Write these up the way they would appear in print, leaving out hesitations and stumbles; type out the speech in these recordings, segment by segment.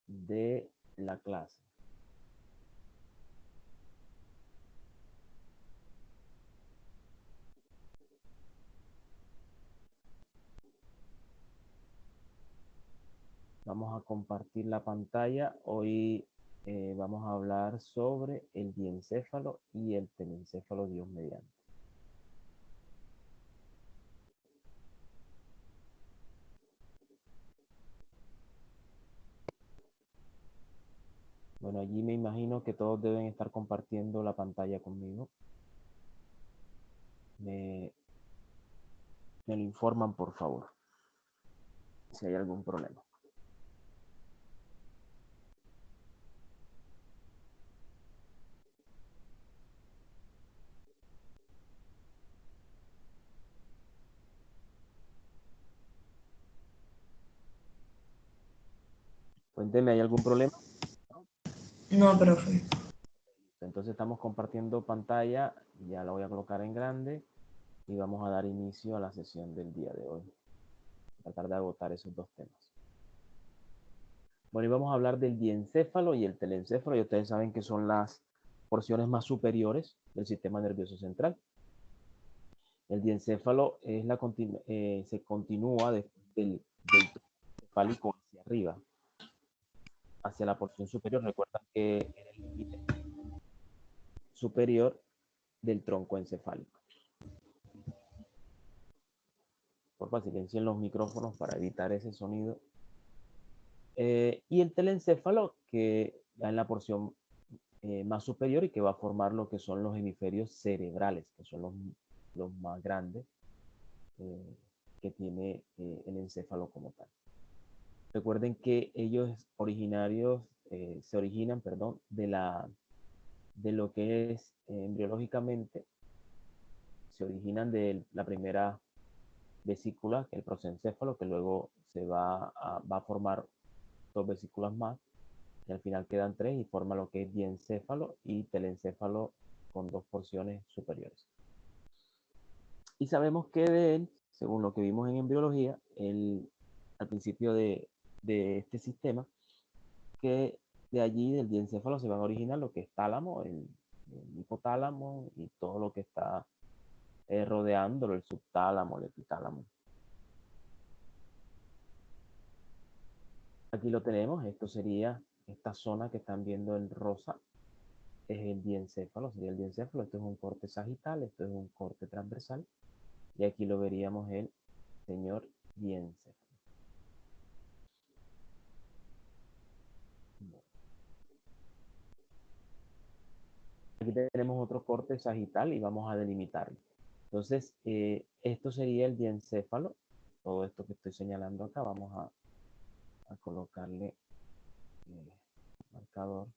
de la clase. Vamos a compartir la pantalla. Hoy vamos a hablar sobre el diencéfalo y el telencéfalo, Dios mediante. Bueno, allí me imagino que todos deben estar compartiendo la pantalla conmigo. Me lo informan, por favor, si hay algún problema. Cuénteme, ¿hay algún problema? No, profe. Entonces estamos compartiendo pantalla, ya la voy a colocar en grande y vamos a dar inicio a la sesión del día de hoy. Tratar de agotar esos dos temas. Bueno, y vamos a hablar del diencéfalo y el telencéfalo, y ustedes saben que son las porciones más superiores del sistema nervioso central. El diencéfalo es se continúa del encefálico hacia arriba, hacia la porción superior. Recuerdan que era el límite superior del tronco encefálico. Porfa, silencien los micrófonos para evitar ese sonido. Y el telencéfalo, que va en la porción más superior y que va a formar lo que son los hemisferios cerebrales, que son los más grandes que tiene el encéfalo como tal. Recuerden que ellos se originan, perdón, de lo que es embriológicamente, se originan de la primera vesícula, que es el prosencéfalo, que luego va a formar dos vesículas más, y al final quedan tres y forma lo que es diencéfalo y telencéfalo con dos porciones superiores. Y sabemos que de él, según lo que vimos en embriología, al principio de este sistema, que de allí del diencéfalo se van a originar lo que es tálamo, el hipotálamo y todo lo que está rodeándolo, el subtálamo, el epitálamo. Aquí lo tenemos, esto sería esta zona que están viendo en rosa, es el diencéfalo, sería el diencéfalo, esto es un corte sagital, esto es un corte transversal, y aquí lo veríamos el señor diencéfalo. Aquí tenemos otro corte sagital y vamos a delimitarlo. Entonces, esto sería el diencéfalo, todo esto que estoy señalando acá, vamos a colocarle marcador,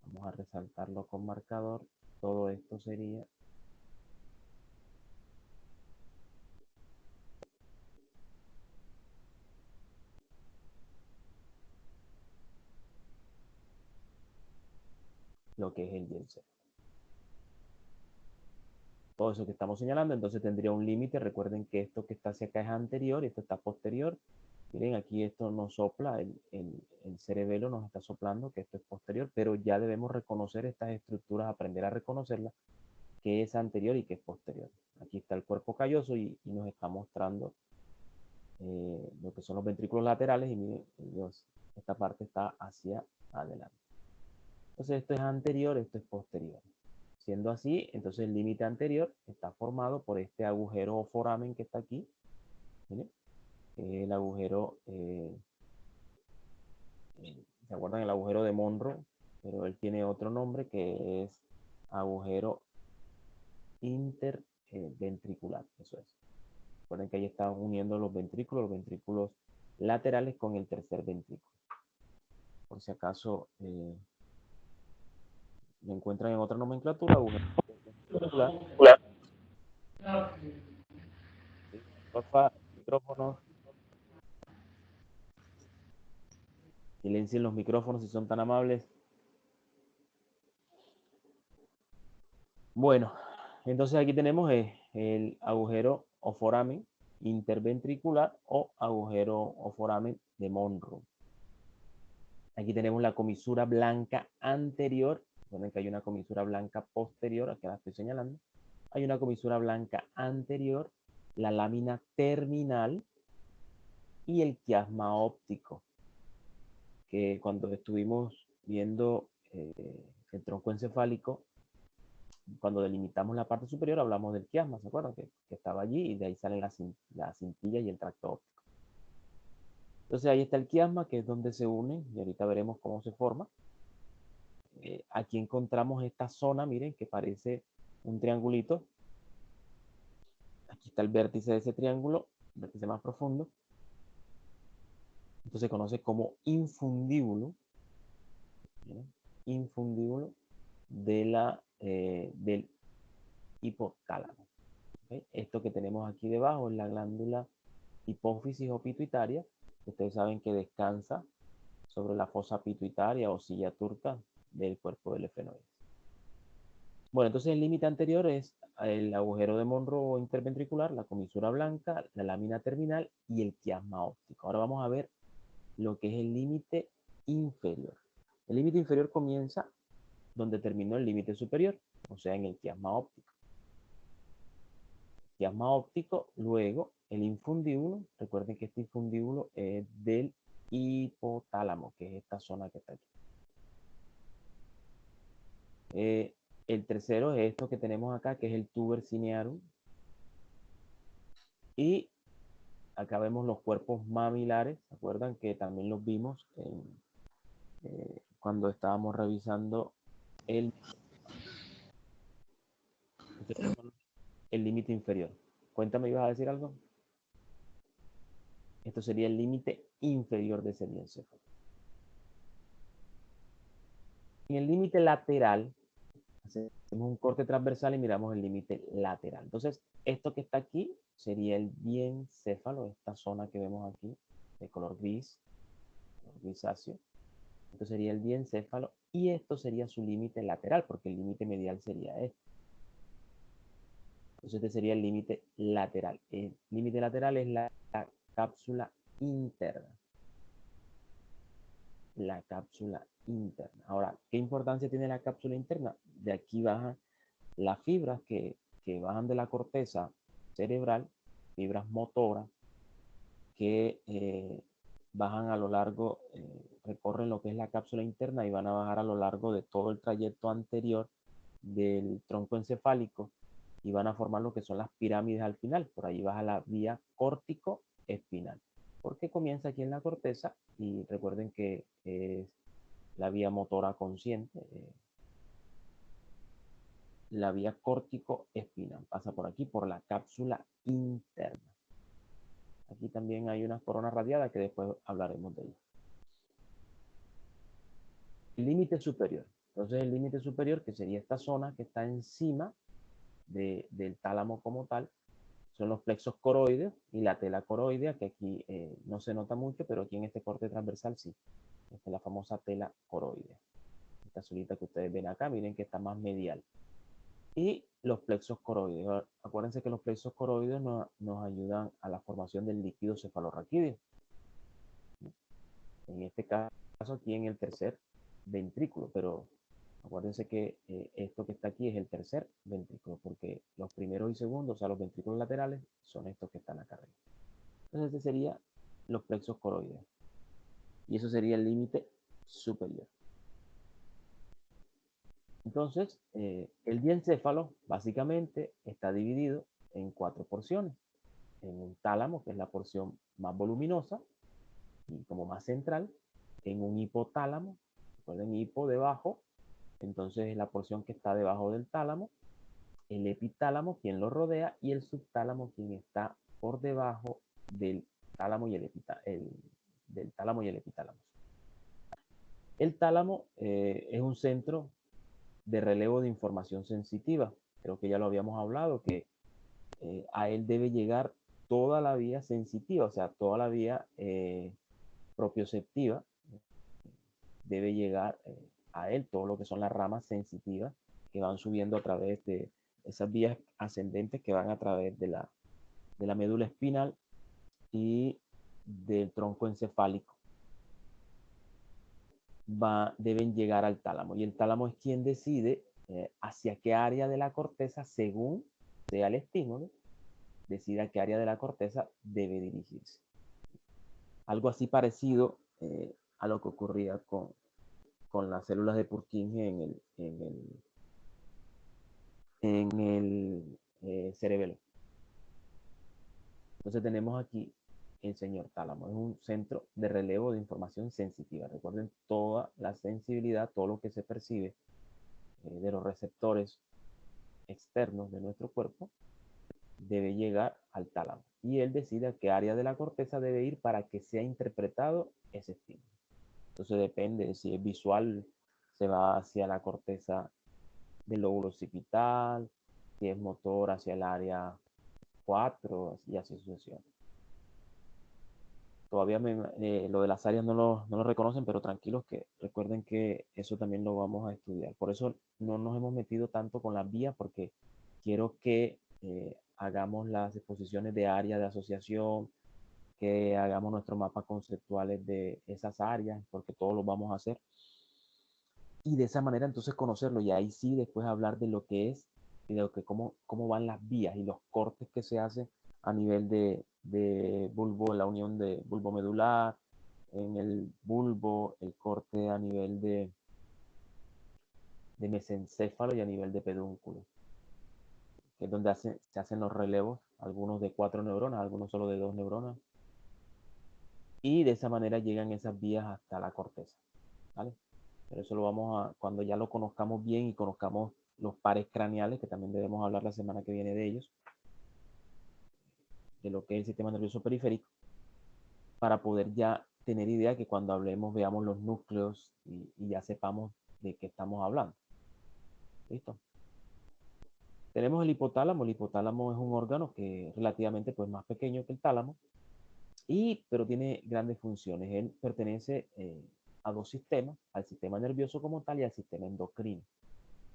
vamos a resaltarlo con marcador, todo esto sería lo que es el diencéfalo. Todo eso que estamos señalando, entonces tendría un límite. Recuerden que esto que está hacia acá es anterior y esto está posterior. Miren, aquí esto nos sopla, el cerebelo nos está soplando que esto es posterior, pero ya debemos reconocer estas estructuras, aprender a reconocerlas, que es anterior y que es posterior. Aquí está el cuerpo calloso y nos está mostrando lo que son los ventrículos laterales y miren, esta parte está hacia adelante. Entonces esto es anterior, esto es posterior. Siendo así, entonces el límite anterior está formado por este agujero o foramen que está aquí. ¿Miren? El agujero, ¿se acuerdan el agujero de Monroe? Pero él tiene otro nombre que es agujero interventricular. Eso es. Recuerden que ahí están uniendo los ventrículos laterales con el tercer ventrículo. Por si acaso lo encuentran en otra nomenclatura, agujero ventricular. ¿Sí? Porfa, micrófonos. Silencien los micrófonos si son tan amables. Bueno, entonces aquí tenemos el agujero o foramen interventricular o agujero o foramen de Monroe. Aquí tenemos la comisura blanca anterior. Recuerden que hay una comisura blanca posterior, aquí la estoy señalando. Hay una comisura blanca anterior, la lámina terminal y el quiasma óptico, que cuando estuvimos viendo el tronco encefálico, cuando delimitamos la parte superior, hablamos del quiasma, ¿se acuerdan? Que estaba allí y de ahí salen la cintilla y el tracto óptico. Entonces ahí está el quiasma, que es donde se unen, y ahorita veremos cómo se forma. Aquí encontramos esta zona, miren, que parece un triangulito. Aquí está el vértice de ese triángulo, el vértice más profundo. Esto se conoce como infundíbulo. ¿Miren? Infundíbulo del hipotálamo. ¿Okay? Esto que tenemos aquí debajo es la glándula hipófisis o pituitaria. Ustedes saben que descansa sobre la fosa pituitaria o silla turca del cuerpo del efenoide. Bueno, entonces el límite anterior es el agujero de Monro interventricular, la comisura blanca, la lámina terminal y el quiasma óptico. Ahora vamos a ver lo que es el límite inferior. El límite inferior comienza donde terminó el límite superior, o sea, en el quiasma óptico. Quiasma óptico, luego el infundíbulo. Recuerden que este infundíbulo es del hipotálamo, que es esta zona que está aquí. El tercero es esto que tenemos acá, que es el tuber cinearum. Y acá vemos los cuerpos mamilares. ¿Se acuerdan que también los vimos cuando estábamos revisando el límite inferior? Cuéntame, ¿ibas a decir algo? Esto sería el límite inferior de ese diencéfalo. En el límite lateral, hacemos un corte transversal y miramos el límite lateral. Entonces, esto que está aquí sería el diencéfalo, esta zona que vemos aquí, de color gris, color grisáceo. Esto sería el diencéfalo y esto sería su límite lateral, porque el límite medial sería este. Entonces este sería el límite lateral. El límite lateral es la cápsula interna. La cápsula interna. Ahora, ¿qué importancia tiene la cápsula interna? De aquí bajan las fibras que bajan de la corteza cerebral, fibras motoras, que bajan a lo largo, recorren lo que es la cápsula interna y van a bajar a lo largo de todo el trayecto anterior del tronco encefálico y van a formar lo que son las pirámides al final. Por ahí baja la vía córtico-espinal, porque comienza aquí en la corteza y recuerden que es la vía motora consciente, la vía córtico-espinal, pasa por aquí, por la cápsula interna. Aquí también hay unas coronas radiadas que después hablaremos de ellas. El límite superior. Entonces el límite superior, que sería esta zona que está encima del tálamo como tal, son los plexos coroides y la tela coroidea, que aquí no se nota mucho, pero aquí en este corte transversal sí. Esta es la famosa tela coroidea. Esta solita que ustedes ven acá, miren que está más medial. Y los plexos coroides. Acuérdense que los plexos coroides nos ayudan a la formación del líquido cefalorraquídeo. En este caso, aquí en el tercer ventrículo, pero acuérdense que esto que está aquí es el tercer ventrículo, porque los primeros y segundos, o sea, los ventrículos laterales, son estos que están acá arriba. Entonces, este sería los plexos coroides. Y eso sería el límite superior. Entonces, el diencéfalo básicamente está dividido en 4 porciones. En un tálamo, que es la porción más voluminosa y como más central. En un hipotálamo, recuerden, hipo debajo, entonces es la porción que está debajo del tálamo. El epitálamo, quien lo rodea, y el subtálamo, quien está por debajo del tálamo y del tálamo y el epitálamo. El tálamo es un centro de relevo de información sensitiva. Creo que ya lo habíamos hablado, que a él debe llegar toda la vía sensitiva, o sea, toda la vía propioceptiva, debe llegar a él todo lo que son las ramas sensitivas que van subiendo a través de esas vías ascendentes que van a través de la médula espinal y del tronco encefálico. deben llegar al tálamo. Y el tálamo es quien decide hacia qué área de la corteza, según sea el estímulo, decide a qué área de la corteza debe dirigirse. Algo así parecido a lo que ocurría con las células de Purkinje en el cerebelo. Entonces tenemos aquí el señor tálamo. Es un centro de relevo de información sensitiva. Recuerden toda la sensibilidad, todo lo que se percibe de los receptores externos de nuestro cuerpo debe llegar al tálamo. Y él decide a qué área de la corteza debe ir para que sea interpretado ese estímulo. Entonces depende, si es visual, se va hacia la corteza del lóbulo occipital, si es motor hacia el área 4 y así sucesivamente. Todavía lo de las áreas no lo reconocen, pero tranquilos que recuerden que eso también lo vamos a estudiar. Por eso no nos hemos metido tanto con las vías, porque quiero que hagamos las exposiciones de área de asociación, que hagamos nuestros mapas conceptuales de esas áreas, porque todos los vamos a hacer. Y de esa manera entonces conocerlo, y ahí sí después hablar de lo que es y de lo que, cómo van las vías y los cortes que se hacen a nivel de bulbo, la unión de bulbo medular, en el bulbo, el corte a nivel de mesencéfalo y a nivel de pedúnculo, que es donde se hacen los relevos, algunos de 4 neuronas, algunos solo de 2 neuronas, y de esa manera llegan esas vías hasta la corteza, ¿vale? Pero eso lo vamos a, cuando ya lo conozcamos bien y conozcamos los pares craneales, que también debemos hablar la semana que viene de ellos, de lo que es el sistema nervioso periférico, para poder ya tener idea que cuando hablemos veamos los núcleos y ya sepamos de qué estamos hablando. ¿Listo? Tenemos el hipotálamo. El hipotálamo es un órgano que es relativamente pues, más pequeño que el tálamo, pero tiene grandes funciones. Él pertenece a dos sistemas, al sistema nervioso como tal y al sistema endocrino.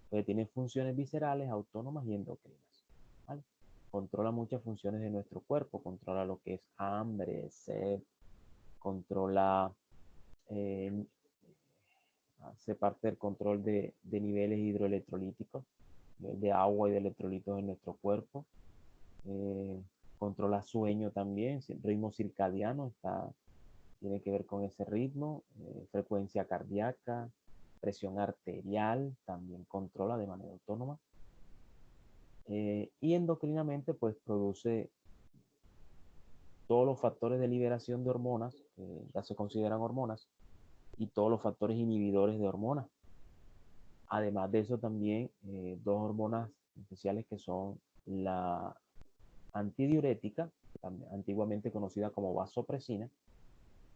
Entonces tiene funciones viscerales, autónomas y endocrinas. ¿Vale? Controla muchas funciones de nuestro cuerpo, controla lo que es hambre, sed, controla, eh, hace parte del control de niveles hidroelectrolíticos, de agua y de electrolitos en nuestro cuerpo. Eh, Controla sueño también, ritmo circadiano, tiene que ver con ese ritmo, frecuencia cardíaca, presión arterial, también controla de manera autónoma. Y endocrinamente, pues produce todos los factores de liberación de hormonas, que ya se consideran hormonas, y todos los factores inhibidores de hormonas. Además de eso, también dos hormonas especiales que son la antidiurética, antiguamente conocida como vasopresina,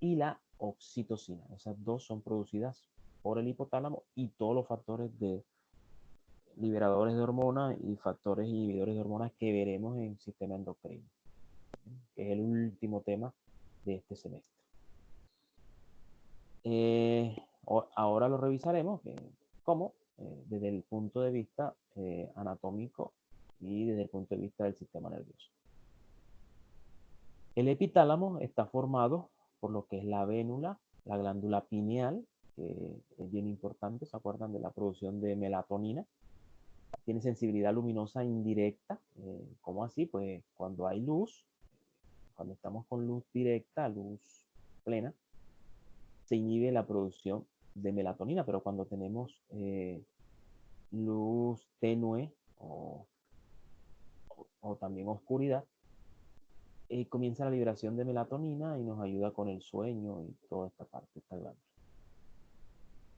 y la oxitocina. Esas dos son producidas por el hipotálamo y todos los factores de liberadores de hormonas y factores inhibidores de hormonas que veremos en el sistema endocrino, que es el último tema de este semestre. Ahora lo revisaremos como desde el punto de vista anatómico y desde el punto de vista del sistema nervioso. El epitálamo está formado por lo que es la vénula, la glándula pineal, que es bien importante, ¿se acuerdan de la producción de melatonina? Tiene sensibilidad luminosa indirecta. ¿Cómo así? Pues cuando hay luz, cuando estamos con luz directa, luz plena, se inhibe la producción de melatonina, pero cuando tenemos luz tenue o también oscuridad, comienza la liberación de melatonina y nos ayuda con el sueño y toda esta parte, esta glándula.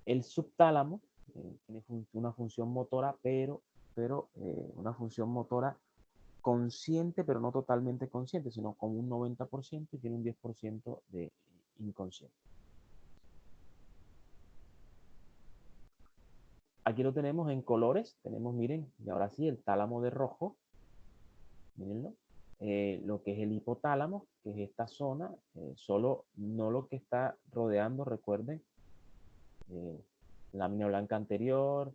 El subtálamo tiene una función motora, pero una función motora consciente, pero no totalmente consciente, sino como un 90% y tiene un 10% de inconsciente. Aquí lo tenemos en colores. Tenemos, miren, y ahora sí, el tálamo de rojo. Mírenlo. Lo que es el hipotálamo, que es esta zona, solo no lo que está rodeando, recuerden, lámina blanca anterior,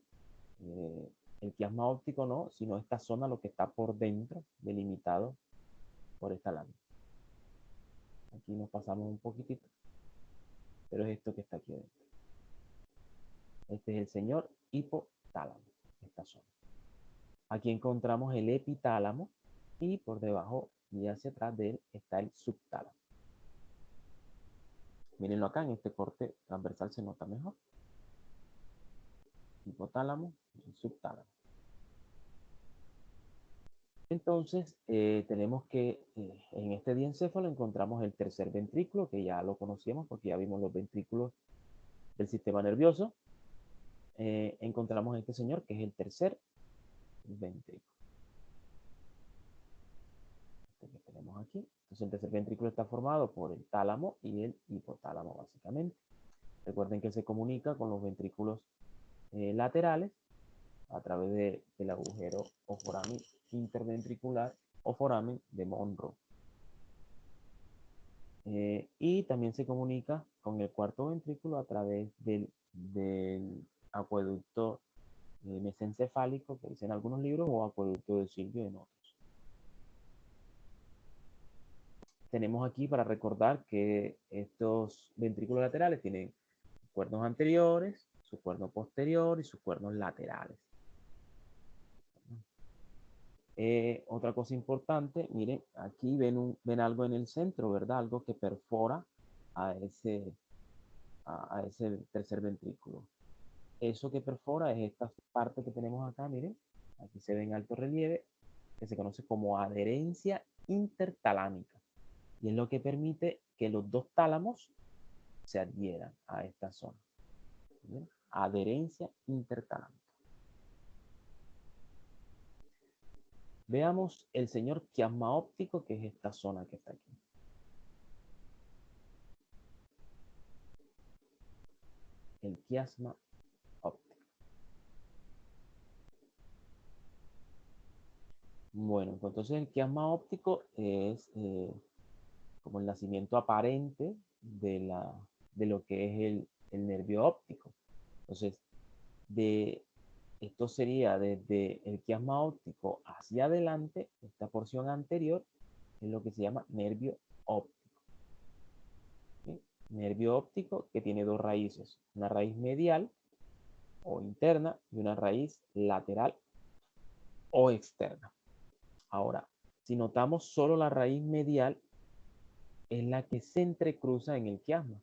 el quiasma óptico no, sino esta zona, lo que está por dentro, delimitado por esta lámina. Aquí nos pasamos un poquitito, pero es esto que está aquí adentro. Este es el señor hipotálamo, esta zona. Aquí encontramos el epitálamo y por debajo y hacia atrás de él está el subtálamo. Mírenlo acá, en este corte transversal se nota mejor. Hipotálamo y subtálamo. Entonces, tenemos que en este diencéfalo encontramos el tercer ventrículo, que ya lo conocíamos porque ya vimos los ventrículos del sistema nervioso. Encontramos a este señor, que es el tercer ventrículo. Este que tenemos aquí. Entonces, el tercer ventrículo está formado por el tálamo y el hipotálamo, básicamente. Recuerden que se comunica con los ventrículos laterales a través del agujero o foramen interventricular o foramen de Monro. Y también se comunica con el cuarto ventrículo a través del acueducto mesencefálico, que dicen algunos libros, o acueducto de Silvio en otros. Tenemos aquí para recordar que estos ventrículos laterales tienen cuernos anteriores, su cuerno posterior y sus cuernos laterales. Otra cosa importante, miren, aquí ven algo en el centro, ¿verdad? Algo que perfora a ese tercer ventrículo. Eso que perfora es esta parte que tenemos acá, miren, aquí se ve en alto relieve, que se conoce como adherencia intertalámica. Y es lo que permite que los dos tálamos se adhieran a esta zona. ¿Bien? Adherencia intertalámica. Veamos el señor quiasma óptico, que es esta zona que está aquí. El quiasma óptico. Bueno, pues entonces el quiasma óptico es como el nacimiento aparente de lo que es el nervio óptico. Entonces, esto sería desde el quiasma óptico hacia adelante, esta porción anterior es lo que se llama nervio óptico. ¿Sí? Nervio óptico que tiene dos raíces, una raíz medial o interna y una raíz lateral o externa. Ahora, si notamos solo la raíz medial, es la que se entrecruza en el quiasma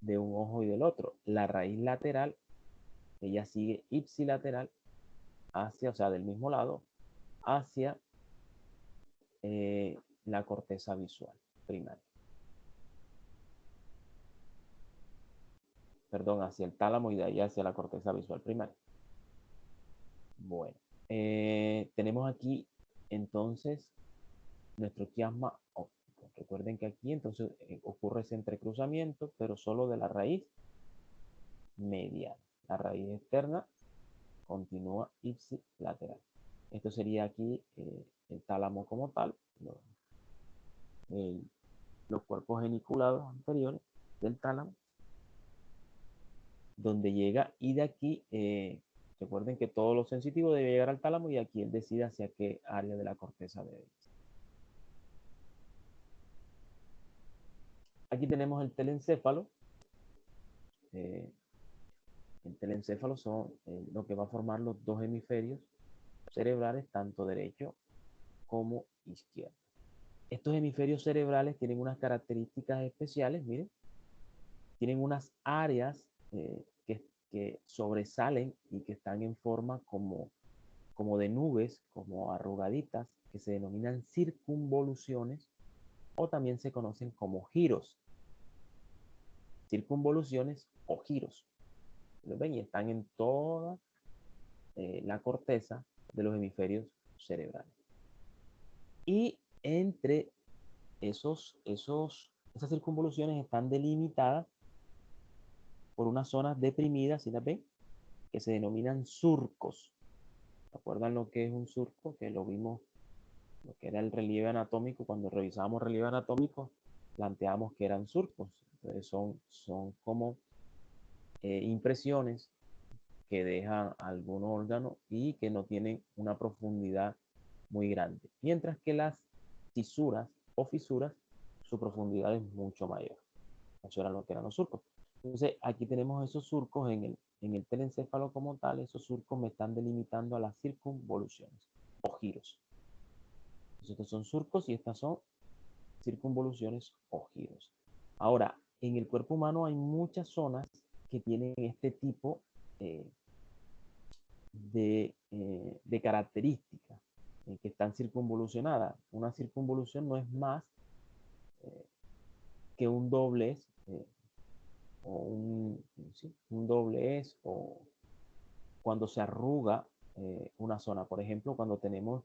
de un ojo y del otro. La raíz lateral, ella sigue ipsilateral hacia, o sea, del mismo lado, hacia la corteza visual primaria. Perdón, hacia el tálamo y de ahí hacia la corteza visual primaria. Bueno, tenemos aquí entonces nuestro quiasma óptico. Recuerden que aquí entonces ocurre ese entrecruzamiento, pero solo de la raíz medial. La raíz externa continúa ipsilateral. Esto sería aquí el tálamo como tal, los cuerpos geniculados anteriores del tálamo, donde llega, y de aquí, recuerden que todo lo sensitivo debe llegar al tálamo y aquí él decide hacia qué área de la corteza debe ir. Aquí tenemos el telencéfalo. El telencéfalo son lo que va a formar los dos hemisferios cerebrales, tanto derecho como izquierdo. Estos hemisferios cerebrales tienen unas características especiales, miren. Tienen unas áreas que sobresalen y que están en forma como de nubes, como arrugaditas, que se denominan circunvoluciones o también se conocen como giros. Circunvoluciones o giros. ¿Lo ven? Y están en toda la corteza de los hemisferios cerebrales. Y entre esas circunvoluciones están delimitadas por unas zonas deprimidas, ¿sí las ven? Que se denominan surcos. ¿Se acuerdan lo que es un surco? Que lo vimos, lo que era el relieve anatómico. Cuando revisábamos relieve anatómico, planteamos que eran surcos. Entonces son como impresiones que dejan algún órgano y que no tienen una profundidad muy grande. Mientras que las cisuras o fisuras, su profundidad es mucho mayor. Eso era lo que eran los surcos. Entonces, aquí tenemos esos surcos en el telencéfalo como tal. Esos surcos me están delimitando a las circunvoluciones o giros. Entonces, estos son surcos y estas son circunvoluciones o giros. Ahora, en el cuerpo humano hay muchas zonas que tienen este tipo de características que están circunvolucionadas. Una circunvolución no es más que un doblez o sí, un doblez o cuando se arruga una zona. Por ejemplo, cuando tenemos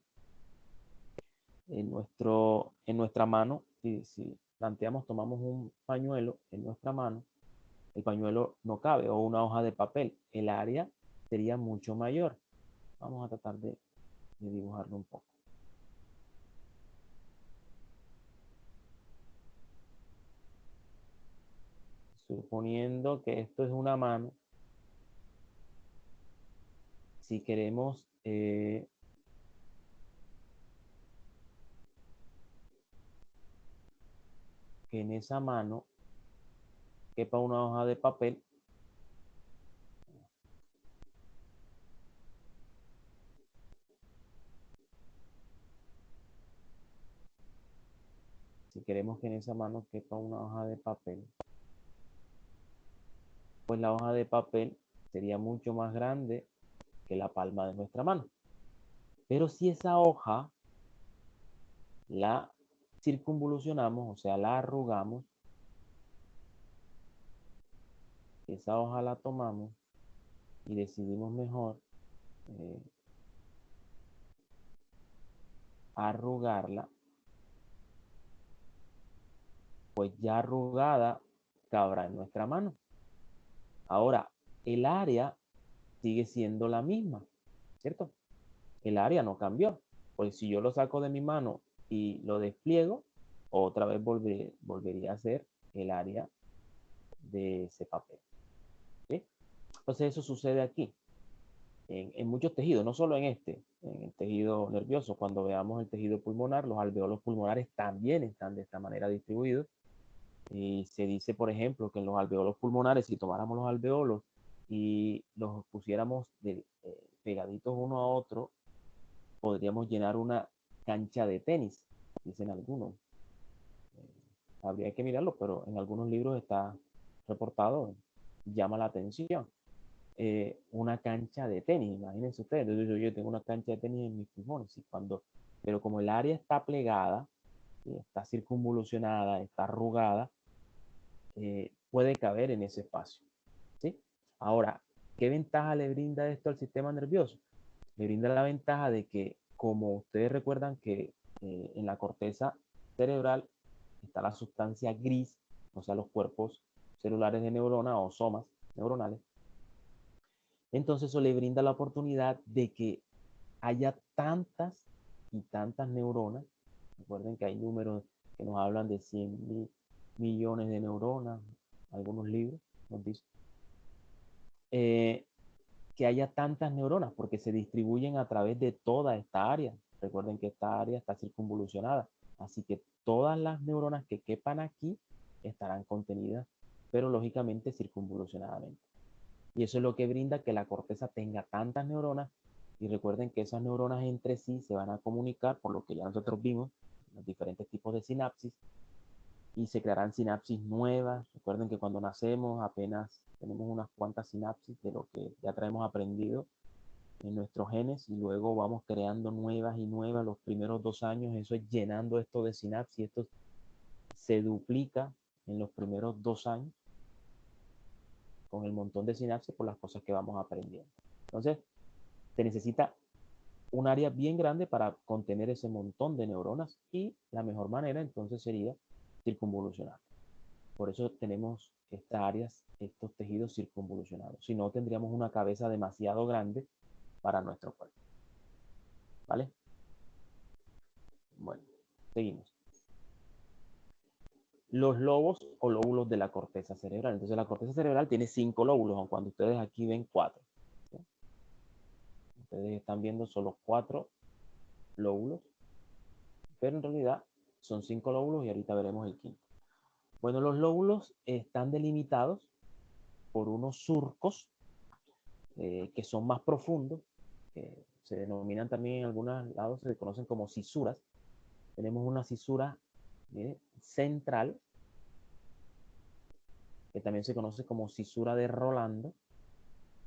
en nuestra mano, si planteamos, tomamos un pañuelo en nuestra mano, el pañuelo no cabe, o una hoja de papel, el área sería mucho mayor. Vamos a tratar de dibujarlo un poco. Suponiendo que esto es una mano, si queremos que en esa mano quepa una hoja de papel, si queremos que en esa mano quepa una hoja de papel, pues la hoja de papel sería mucho más grande que la palma de nuestra mano. Pero si esa hoja la circunvolucionamos, o sea, la arrugamos, esa hoja la tomamos y decidimos mejor arrugarla, pues ya arrugada cabrá en nuestra mano. Ahora, el área sigue siendo la misma, ¿cierto? El área no cambió. Pues si yo lo saco de mi mano y lo despliego, otra vez volvería a ser el área de ese papel. ¿Sí? Entonces eso sucede aquí, en muchos tejidos, no solo en este, en el tejido nervioso. Cuando veamos el tejido pulmonar, los alveolos pulmonares también están de esta manera distribuidos. Y se dice, por ejemplo, que en los alveolos pulmonares, si tomáramos los alveolos y los pusiéramos pegaditos uno a otro, podríamos llenar una cancha de tenis, dicen algunos. Habría que mirarlo, pero en algunos libros está reportado, llama la atención. Una cancha de tenis, imagínense ustedes. Entonces, yo tengo una cancha de tenis en mis pulmones, y pero como el área está plegada, está circunvolucionada, está arrugada, puede caber en ese espacio. ¿Sí? Ahora, ¿qué ventaja le brinda esto al sistema nervioso? Le brinda la ventaja de que, como ustedes recuerdan que en la corteza cerebral está la sustancia gris, o sea, los cuerpos celulares de neurona o somas neuronales, entonces eso le brinda la oportunidad de que haya tantas y tantas neuronas. Recuerden que hay números que nos hablan de 100 millones de neuronas, algunos libros nos dicen, que haya tantas neuronas porque se distribuyen a través de toda esta área. Recuerden que esta área está circunvolucionada, así que todas las neuronas que quepan aquí estarán contenidas, pero lógicamente circunvolucionadamente. Y eso es lo que brinda que la corteza tenga tantas neuronas. Y recuerden que esas neuronas entre sí se van a comunicar, por lo que ya nosotros vimos, los diferentes tipos de sinapsis, y se crearán sinapsis nuevas. Recuerden que cuando nacemos apenas tenemos unas cuantas sinapsis de lo que ya traemos aprendido en nuestros genes, y luego vamos creando nuevas y nuevas. Los primeros 2 años, eso es llenando esto de sinapsis. Esto se duplica en los primeros 2 años con el montón de sinapsis por las cosas que vamos aprendiendo. Entonces, se necesita un área bien grande para contener ese montón de neuronas, y la mejor manera entonces sería circunvolucionar. Por eso tenemos estas áreas, estos tejidos circunvolucionados. Si no, tendríamos una cabeza demasiado grande para nuestro cuerpo. ¿Vale? Bueno, seguimos. Los lobos o lóbulos de la corteza cerebral. Entonces la corteza cerebral tiene 5 lóbulos, aunque cuando ustedes aquí ven 4. ¿Sí? Ustedes están viendo solo 4 lóbulos, pero en realidad son 5 lóbulos y ahorita veremos el quinto. Bueno, los lóbulos están delimitados por unos surcos que son más profundos, que se denominan también en algunos lados, se conocen como cisuras. Tenemos una cisura central, que también se conoce como cisura de Rolando,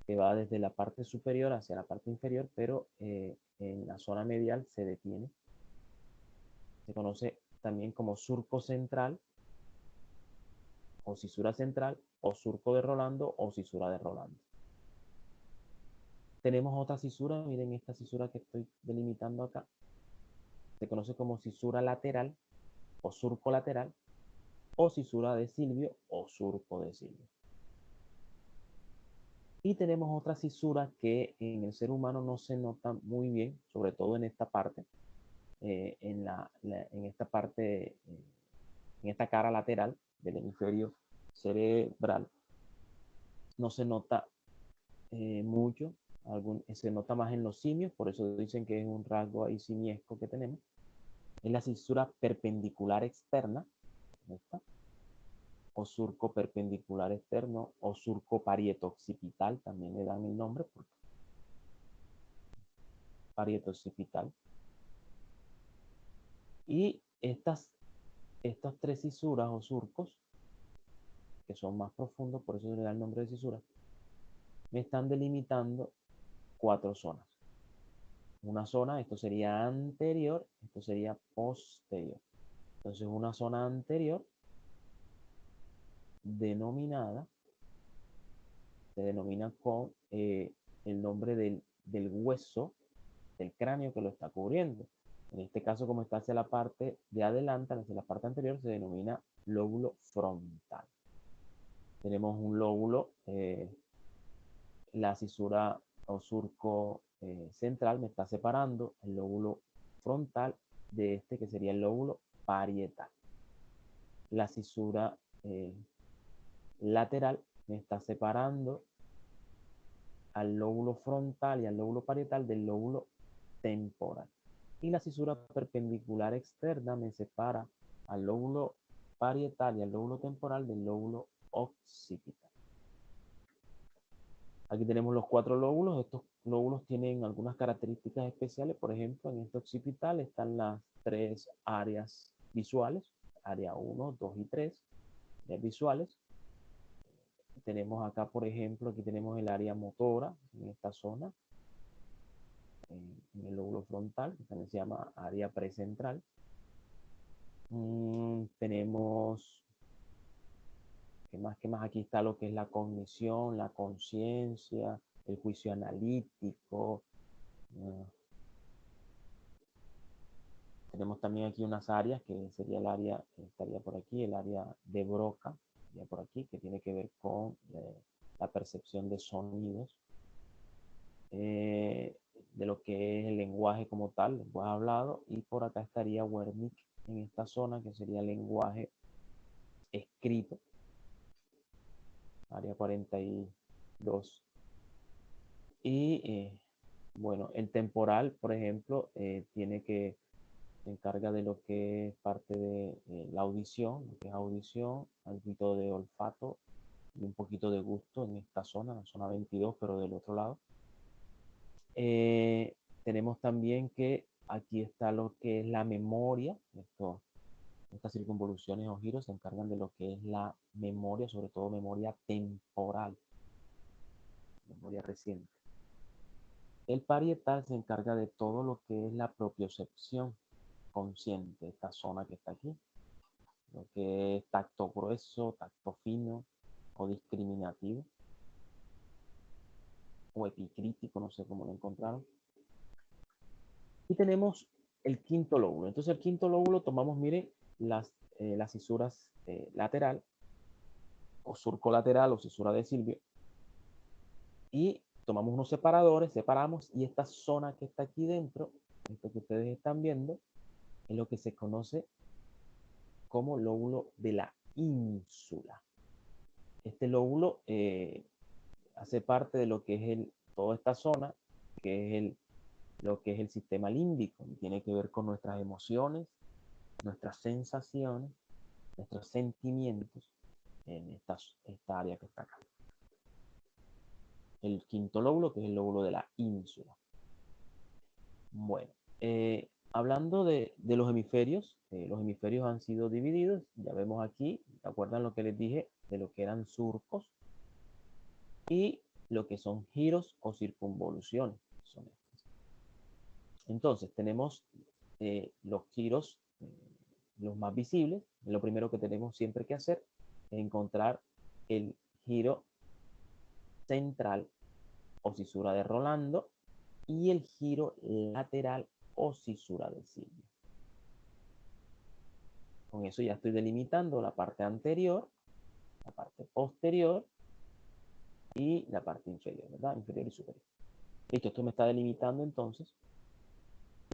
que va desde la parte superior hacia la parte inferior, pero en la zona medial se detiene. Se conoce también como surco central, o cisura central, o surco de Rolando, o cisura de Rolando. Tenemos otra cisura, miren esta cisura que estoy delimitando acá. Se conoce como cisura lateral, o surco lateral, o cisura de Silvio, o surco de Silvio. Y tenemos otra cisura que en el ser humano no se nota muy bien, sobre todo en esta parte, en esta parte, en esta cara lateral del hemisferio cerebral. No se nota mucho, se nota más en los simios, por eso dicen que es un rasgo ahí simiesco que tenemos. Es la cisura perpendicular externa, ¿esta? O surco perpendicular externo, o surco parieto-occipital, también le dan el nombre, porque parieto-occipital. Y estas tres cisuras o surcos, que son más profundos, por eso se le da el nombre de cisura, me están delimitando 4 zonas. Una zona, esto sería anterior, esto sería posterior. Entonces una zona anterior denominada, se denomina con el nombre del hueso, del cráneo que lo está cubriendo. En este caso, como está hacia la parte de adelante, hacia la parte anterior, se denomina lóbulo frontal. Tenemos un lóbulo, la cisura o surco central me está separando el lóbulo frontal de este que sería el lóbulo parietal. La cisura lateral me está separando al lóbulo frontal y al lóbulo parietal del lóbulo temporal. Y la cisura perpendicular externa me separa al lóbulo parietal y al lóbulo temporal del lóbulo occipital. Aquí tenemos los 4 lóbulos. Estos lóbulos tienen algunas características especiales. Por ejemplo, en este occipital están las 3 áreas visuales, área 1, 2 y 3, visuales. Tenemos acá, por ejemplo, aquí tenemos el área motora, en esta zona, en el lóbulo frontal, que también se llama área precentral. Tenemos, ¿qué más? Aquí está lo que es la cognición, la conciencia, el juicio analítico. Tenemos también aquí unas áreas, que sería el área, estaría por aquí, el área de Broca, ya por aquí, que tiene que ver con la percepción de sonidos, de lo que es el lenguaje como tal, lenguaje hablado, y por acá estaría Wernicke en esta zona, que sería el lenguaje escrito, área 42. Y bueno, el temporal, por ejemplo, se encarga de lo que es parte de la audición, lo que es audición, algo de olfato y un poquito de gusto en esta zona, la zona 22, pero del otro lado. Tenemos también que aquí está lo que es la memoria. Estas circunvoluciones o giros se encargan de lo que es la memoria, sobre todo memoria temporal, memoria reciente. El parietal se encarga de todo lo que es la propiocepción consciente, esta zona que está aquí, lo que es tacto grueso, tacto fino o discriminativo o epicrítico, no sé cómo lo encontraron. Y tenemos el quinto lóbulo. Entonces el quinto lóbulo tomamos, miren, las cisuras lateral o surco lateral o cisura de Silvio, y tomamos unos separadores, separamos, y esta zona que está aquí dentro, esto que ustedes están viendo, es lo que se conoce como lóbulo de la ínsula. Este lóbulo hace parte de lo que es toda esta zona, que es lo que es el sistema límbico, y tiene que ver con nuestras emociones, nuestras sensaciones, nuestros sentimientos en esta área que está acá. el quinto lóbulo, que es el lóbulo de la ínsula. Bueno, hablando de los hemisferios han sido divididos. Ya vemos aquí, ¿se acuerdan lo que les dije de lo que eran surcos? Y lo que son giros o circunvoluciones. Son estos. Entonces, tenemos los giros, los más visibles. Lo primero que tenemos siempre que hacer es encontrar el giro central o cisura de Rolando y el giro lateral o cisura de Silvio. Con eso ya estoy delimitando la parte anterior, la parte posterior y la parte inferior, ¿verdad? Inferior y superior. Listo, esto me está delimitando entonces.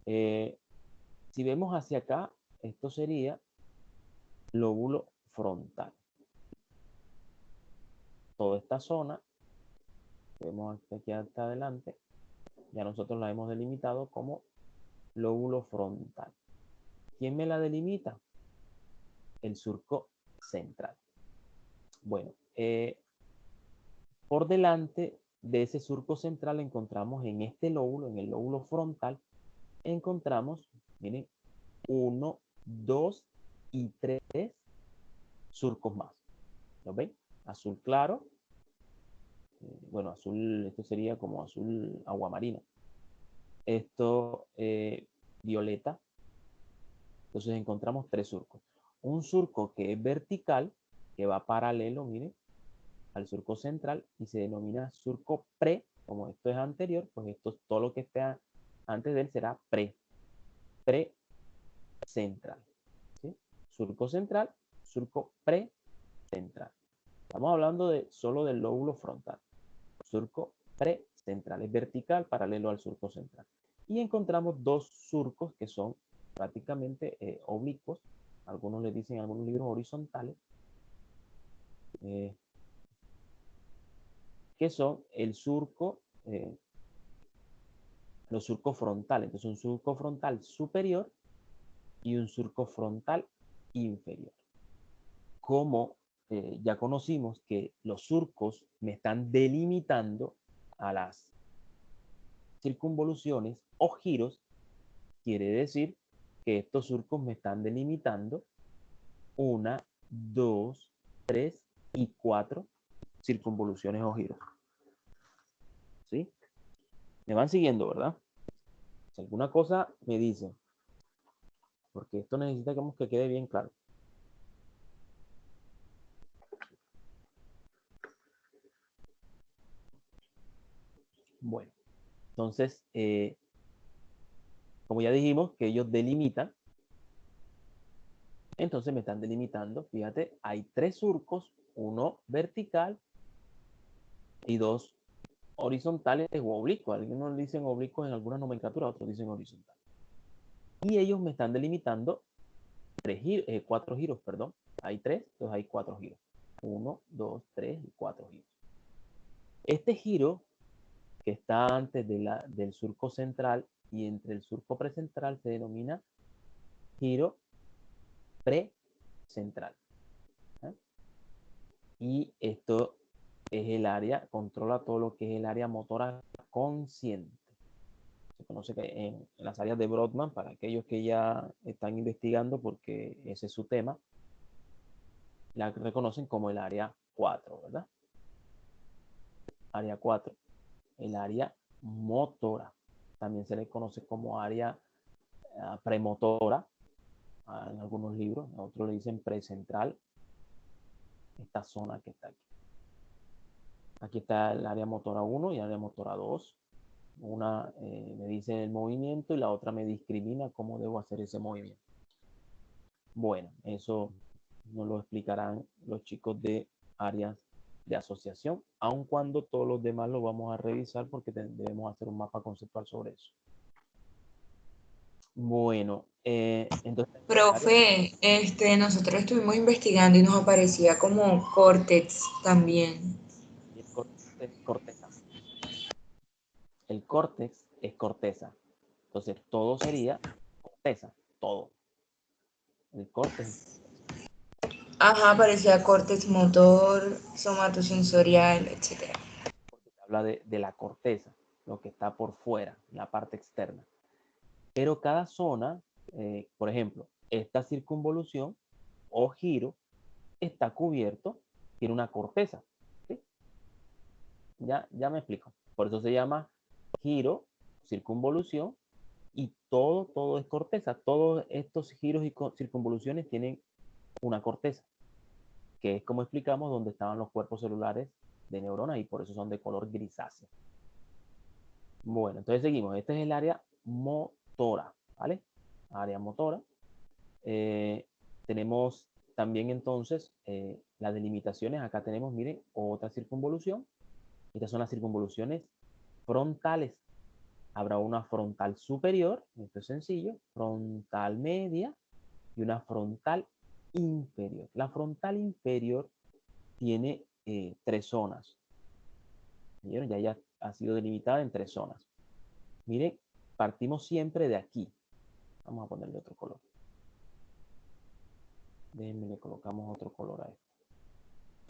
Si vemos hacia acá, esto sería lóbulo frontal. Toda esta zona, vemos aquí hasta adelante, ya nosotros la hemos delimitado como lóbulo frontal. ¿Quién me la delimita? El surco central. Bueno, por delante de ese surco central encontramos en este lóbulo, en el lóbulo frontal, encontramos, miren, 1, 2 y 3 surcos más. ¿Lo ven? Azul claro. Bueno, azul, esto sería como azul aguamarina. Esto, violeta. Entonces encontramos 3 surcos. Un surco que es vertical, que va paralelo, miren, al surco central y se denomina surco pre. Como esto es anterior, pues esto, todo lo que esté antes de él será pre-central. ¿Sí? Surco central, surco pre-central. Estamos hablando solo del lóbulo frontal. Surco pre-central, es vertical, paralelo al surco central. Y encontramos 2 surcos que son prácticamente oblicuos. Algunos le dicen en algunos libros horizontales. Que son el surco, los surcos frontales. Entonces, un surco frontal superior y un surco frontal inferior. Como ya conocimos que los surcos me están delimitando a las circunvoluciones o giros, quiere decir que estos surcos me están delimitando 1, 2, 3 y 4 circunvoluciones o giros. ¿Sí? Me van siguiendo, ¿verdad? Si alguna cosa me dicen, porque esto necesitamos que quede bien claro. Bueno, entonces, como ya dijimos que ellos delimitan, entonces me están delimitando, fíjate, hay 3 surcos, uno vertical y 2 horizontales o oblicuos. Algunos dicen oblicuos en algunas nomenclaturas, otros dicen horizontal. Y ellos me están delimitando 4 giros, perdón. Hay 3, entonces hay 4 giros. 1, 2, 3 y 4 giros. Este giro que está antes del surco central y entre el surco precentral se denomina giro precentral. ¿Eh? Y esto es el área, controla todo lo que es el área motora consciente. Se conoce que en las áreas de Brodmann, para aquellos que ya están investigando, porque ese es su tema, la reconocen como el área 4, ¿verdad? Área 4, el área motora. También se le conoce como área premotora, en algunos libros, a otros le dicen precentral, esta zona que está aquí. Aquí está el área motora 1 y el área motora 2. Una me dice el movimiento y la otra me discrimina cómo debo hacer ese movimiento. Bueno, eso nos lo explicarán los chicos de áreas de asociación, aun cuando todos los demás lo vamos a revisar porque debemos hacer un mapa conceptual sobre eso. Bueno, entonces... Profe, nosotros estuvimos investigando y nos aparecía como córtex también. El córtex es corteza. El córtex es corteza. Entonces, todo sería corteza, todo. El córtex. Ajá, aparecía córtex motor, somatosensorial, etc. habla de la corteza, lo que está por fuera, la parte externa. Pero cada zona, por ejemplo, esta circunvolución o giro está cubierto, tiene una corteza. ¿Sí? Ya me explico. Por eso se llama giro, circunvolución, y todo es corteza. Todos estos giros y circunvoluciones tienen una corteza, que es como explicamos donde estaban los cuerpos celulares de neuronas y por eso son de color grisáceo. Bueno, entonces seguimos. Este es el área motora, ¿vale? Área motora. Tenemos también entonces las delimitaciones. Acá tenemos, miren, otra circunvolución. Estas son las circunvoluciones frontales. Habrá una frontal superior, esto es sencillo, frontal media y una frontal inferior. La frontal inferior tiene tres zonas. ¿Vieron? Ya ha sido delimitada en tres zonas. Miren, partimos siempre de aquí. Vamos a ponerle otro color. Déjenme, le colocamos otro color a esto.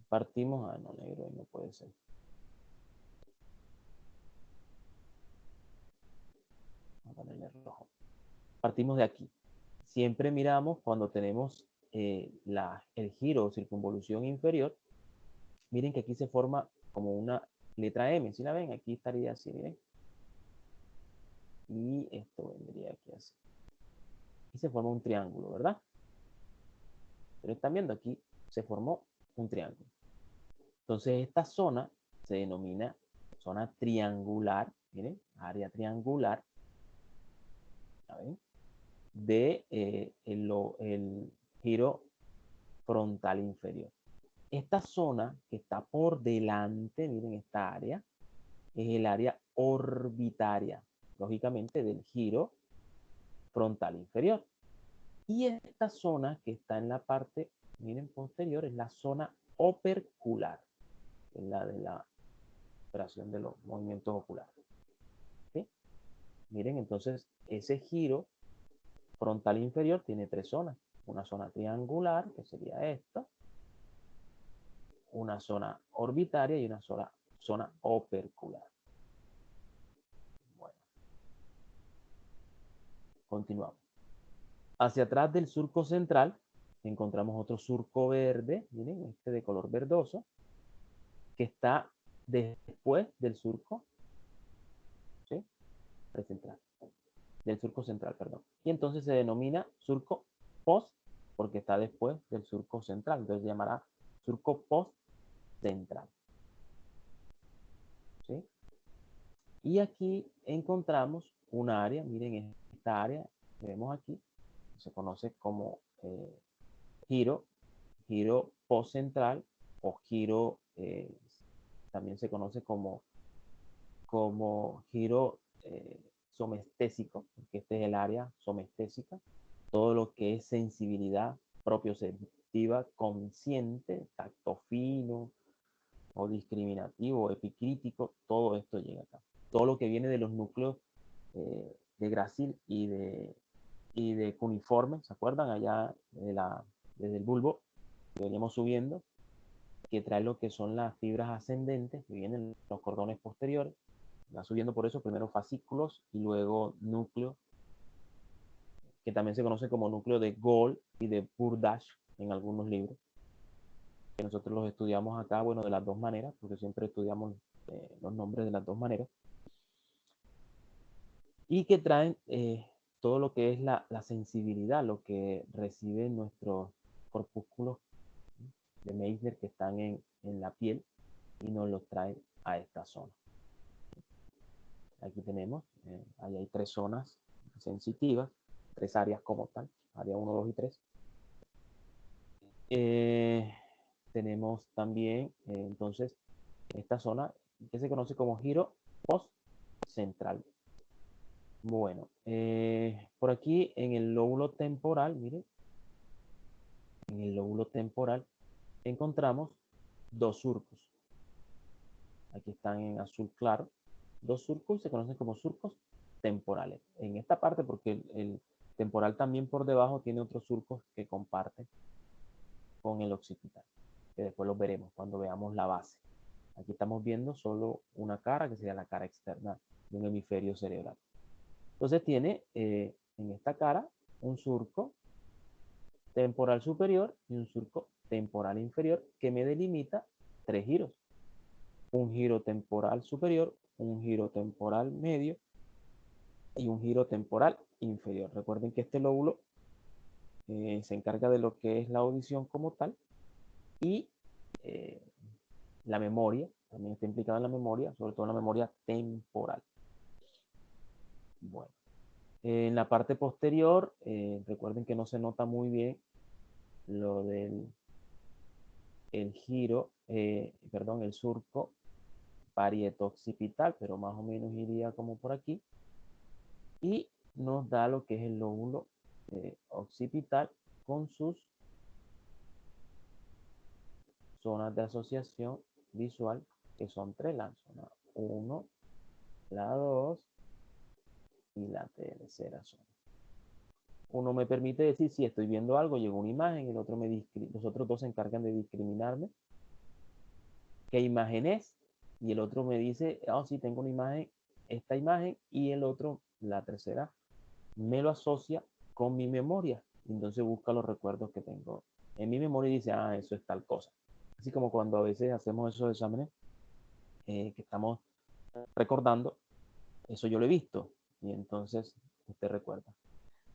Partimos, no, negro, no puede ser. Vamos a ponerle rojo. Partimos de aquí. Siempre miramos cuando tenemos el giro o circunvolución inferior. Miren que aquí se forma como una letra M. ¿Sí la ven? Aquí estaría así, miren. Y esto vendría aquí así. Aquí se forma un triángulo, ¿verdad? Pero están viendo aquí, se formó un triángulo. Entonces esta zona se denomina zona triangular, miren, área triangular, ¿saben? De el giro frontal inferior. Esta zona que está por delante, miren esta área, es el área orbitaria, lógicamente del giro frontal inferior. Y esta zona que está en la parte, miren, posterior, es la zona opercular, es la de la operación de los movimientos oculares. ¿Sí? Miren, entonces ese giro frontal inferior tiene tres zonas. Una zona triangular, que sería esta, una zona orbitaria y una zona opercular. Bueno, continuamos. Hacia atrás del surco central encontramos otro surco verde, miren, este de color verdoso, que está después del surco, ¿sí? Central, del surco central, perdón. Y entonces se denomina surco post porque está después del surco central, entonces se llamará surco post central. ¿Sí? Y aquí encontramos una área, miren esta área que vemos aquí, se conoce como giro postcentral o giro, también se conoce como giro somestésico, porque este es el área somestésica, todo lo que es sensibilidad propioceptiva consciente, tacto fino o discriminativo, epicrítico, todo esto llega acá. Todo lo que viene de los núcleos de Gracil y de cuneiforme, ¿se acuerdan? Allá desde el bulbo, que veníamos subiendo, que trae lo que son las fibras ascendentes, que vienen los cordones posteriores, va subiendo por eso, primero fascículos y luego núcleo, que también se conoce como núcleo de Gall y de Burdash en algunos libros, que nosotros los estudiamos acá, bueno, de las dos maneras, porque siempre estudiamos los nombres de las dos maneras, y que traen todo lo que es la sensibilidad, lo que reciben nuestros corpúsculos de Meissner que están en la piel y nos los traen a esta zona. Aquí tenemos, ahí hay tres zonas sensitivas, tres áreas como tal, área 1, 2 y 3. Tenemos también, entonces, esta zona que se conoce como giro post-central. Bueno, por aquí en el lóbulo temporal, miren, en el lóbulo temporal encontramos dos surcos. Aquí están en azul claro. Dos surcos se conocen como surcos temporales. En esta parte, porque el temporal también por debajo tiene otros surcos que comparten con el occipital, que después los veremos cuando veamos la base. Aquí estamos viendo solo una cara, que sería la cara externa de un hemisferio cerebral. Entonces tiene en esta cara un surco temporal superior y un surco temporal inferior que me delimita 3 giros. Un giro temporal superior, un giro temporal medio y un giro temporal inferior. Recuerden que este lóbulo se encarga de lo que es la audición como tal y eh, la memoria, también está implicada en la memoria, sobre todo en la memoria temporal. Bueno, en la parte posterior, recuerden que no se nota muy bien lo del giro, perdón, el surco parieto-occipital, pero más o menos iría como por aquí. Y nos da lo que es el lóbulo occipital con sus zonas de asociación visual, que son 3, la zona 1, la 2 y la tercera zona. Uno me permite decir si estoy viendo algo, llegó una imagen, el otro los otros dos se encargan de discriminarme qué imagen es, y el otro me dice, oh, sí, tengo una imagen, esta imagen, y el otro, la tercera, me lo asocia con mi memoria. Entonces busca los recuerdos que tengo en mi memoria y dice, ah, eso es tal cosa. Así como cuando a veces hacemos esos exámenes que estamos recordando, eso yo lo he visto, y entonces usted recuerda.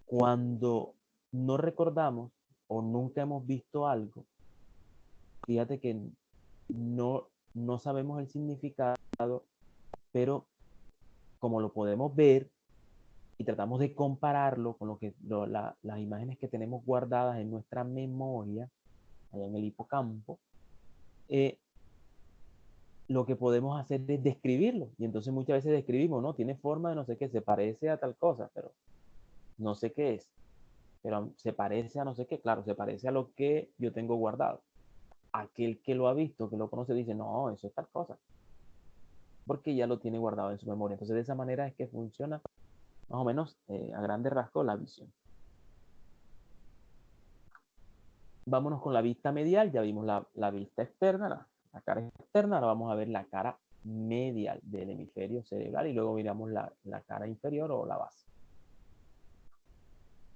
Cuando no recordamos o nunca hemos visto algo, fíjate que no sabemos el significado, pero como lo podemos ver y tratamos de compararlo con las imágenes que tenemos guardadas en nuestra memoria, allá en el hipocampo, lo que podemos hacer es describirlo. Y entonces muchas veces describimos, ¿no? Tiene forma de no sé qué, se parece a tal cosa, pero no sé qué es. Pero se parece a no sé qué, claro, se parece a lo que yo tengo guardado. Aquel que lo ha visto, que lo conoce, dice, no, eso es tal cosa. Porque ya lo tiene guardado en su memoria. Entonces de esa manera es que funciona más o menos a grandes rasgos la visión. Vámonos con la vista medial, ya vimos la vista externa, la cara externa, ahora vamos a ver la cara medial del hemisferio cerebral y luego miramos la cara inferior o la base.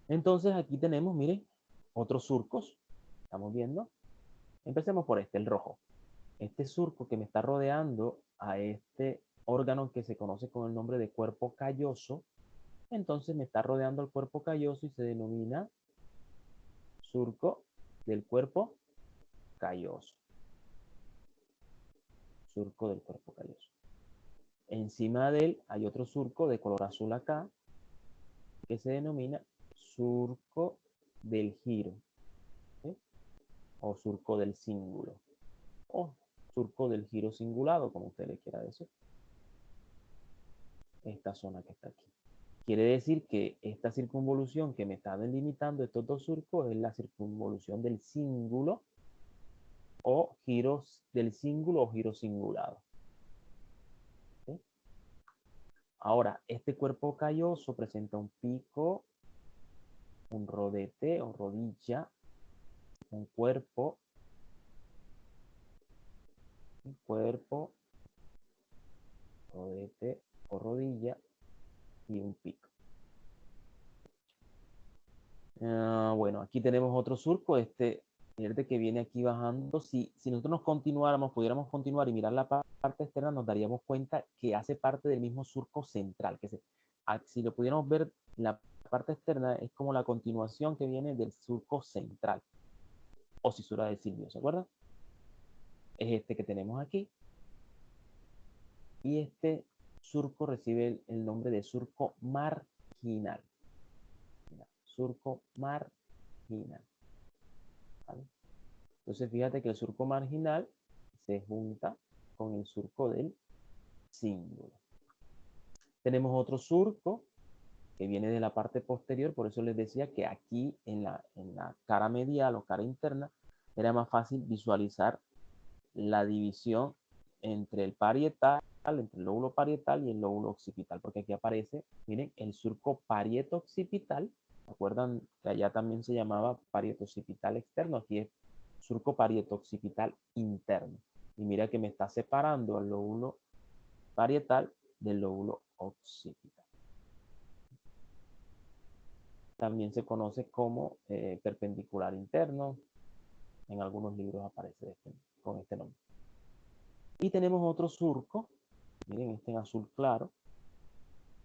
Entonces aquí tenemos, miren, otros surcos, estamos viendo. Empecemos por este, el rojo. Este surco que me está rodeando a este órgano que se conoce con el nombre de cuerpo calloso, entonces me está rodeando el cuerpo calloso y se denomina surco del cuerpo calloso. Surco del cuerpo calloso. Encima de él hay otro surco de color azul acá, que se denomina surco del giro, ¿sí? O surco del cíngulo, o surco del giro cingulado, como usted le quiera decir. Esta zona que está aquí. Quiere decir que esta circunvolución que me está delimitando estos dos surcos es la circunvolución del cíngulo o giros del cíngulo o giro cingulado. ¿Sí? Ahora, este cuerpo calloso presenta un pico, un rodete o rodilla, un cuerpo, rodete o rodilla y un pico. Bueno, aquí tenemos otro surco, este que viene aquí bajando. Si nosotros nos continuáramos, pudiéramos continuar y mirar la parte externa, nos daríamos cuenta que hace parte del mismo surco central. Si lo pudiéramos ver, la parte externa es como la continuación que viene del surco central o cisura de Silvio, ¿se acuerdan? Es este que tenemos aquí. Y este surco recibe el nombre de surco marginal. Surco marginal. ¿Vale? Entonces fíjate que el surco marginal se junta con el surco del cíngulo. Tenemos otro surco que viene de la parte posterior, por eso les decía que aquí en la cara medial o cara interna era más fácil visualizar la división entre el parietal, entre el lóbulo parietal y el lóbulo occipital, porque aquí aparece, miren, el surco parieto-occipital. ¿Se acuerdan que allá también se llamaba parieto-occipital externo? Aquí es surco parieto-occipital interno. Y mira que me está separando al lóbulo parietal del lóbulo occipital. También se conoce como perpendicular interno. En algunos libros aparece con este nombre. Y tenemos otro surco, miren este en azul claro,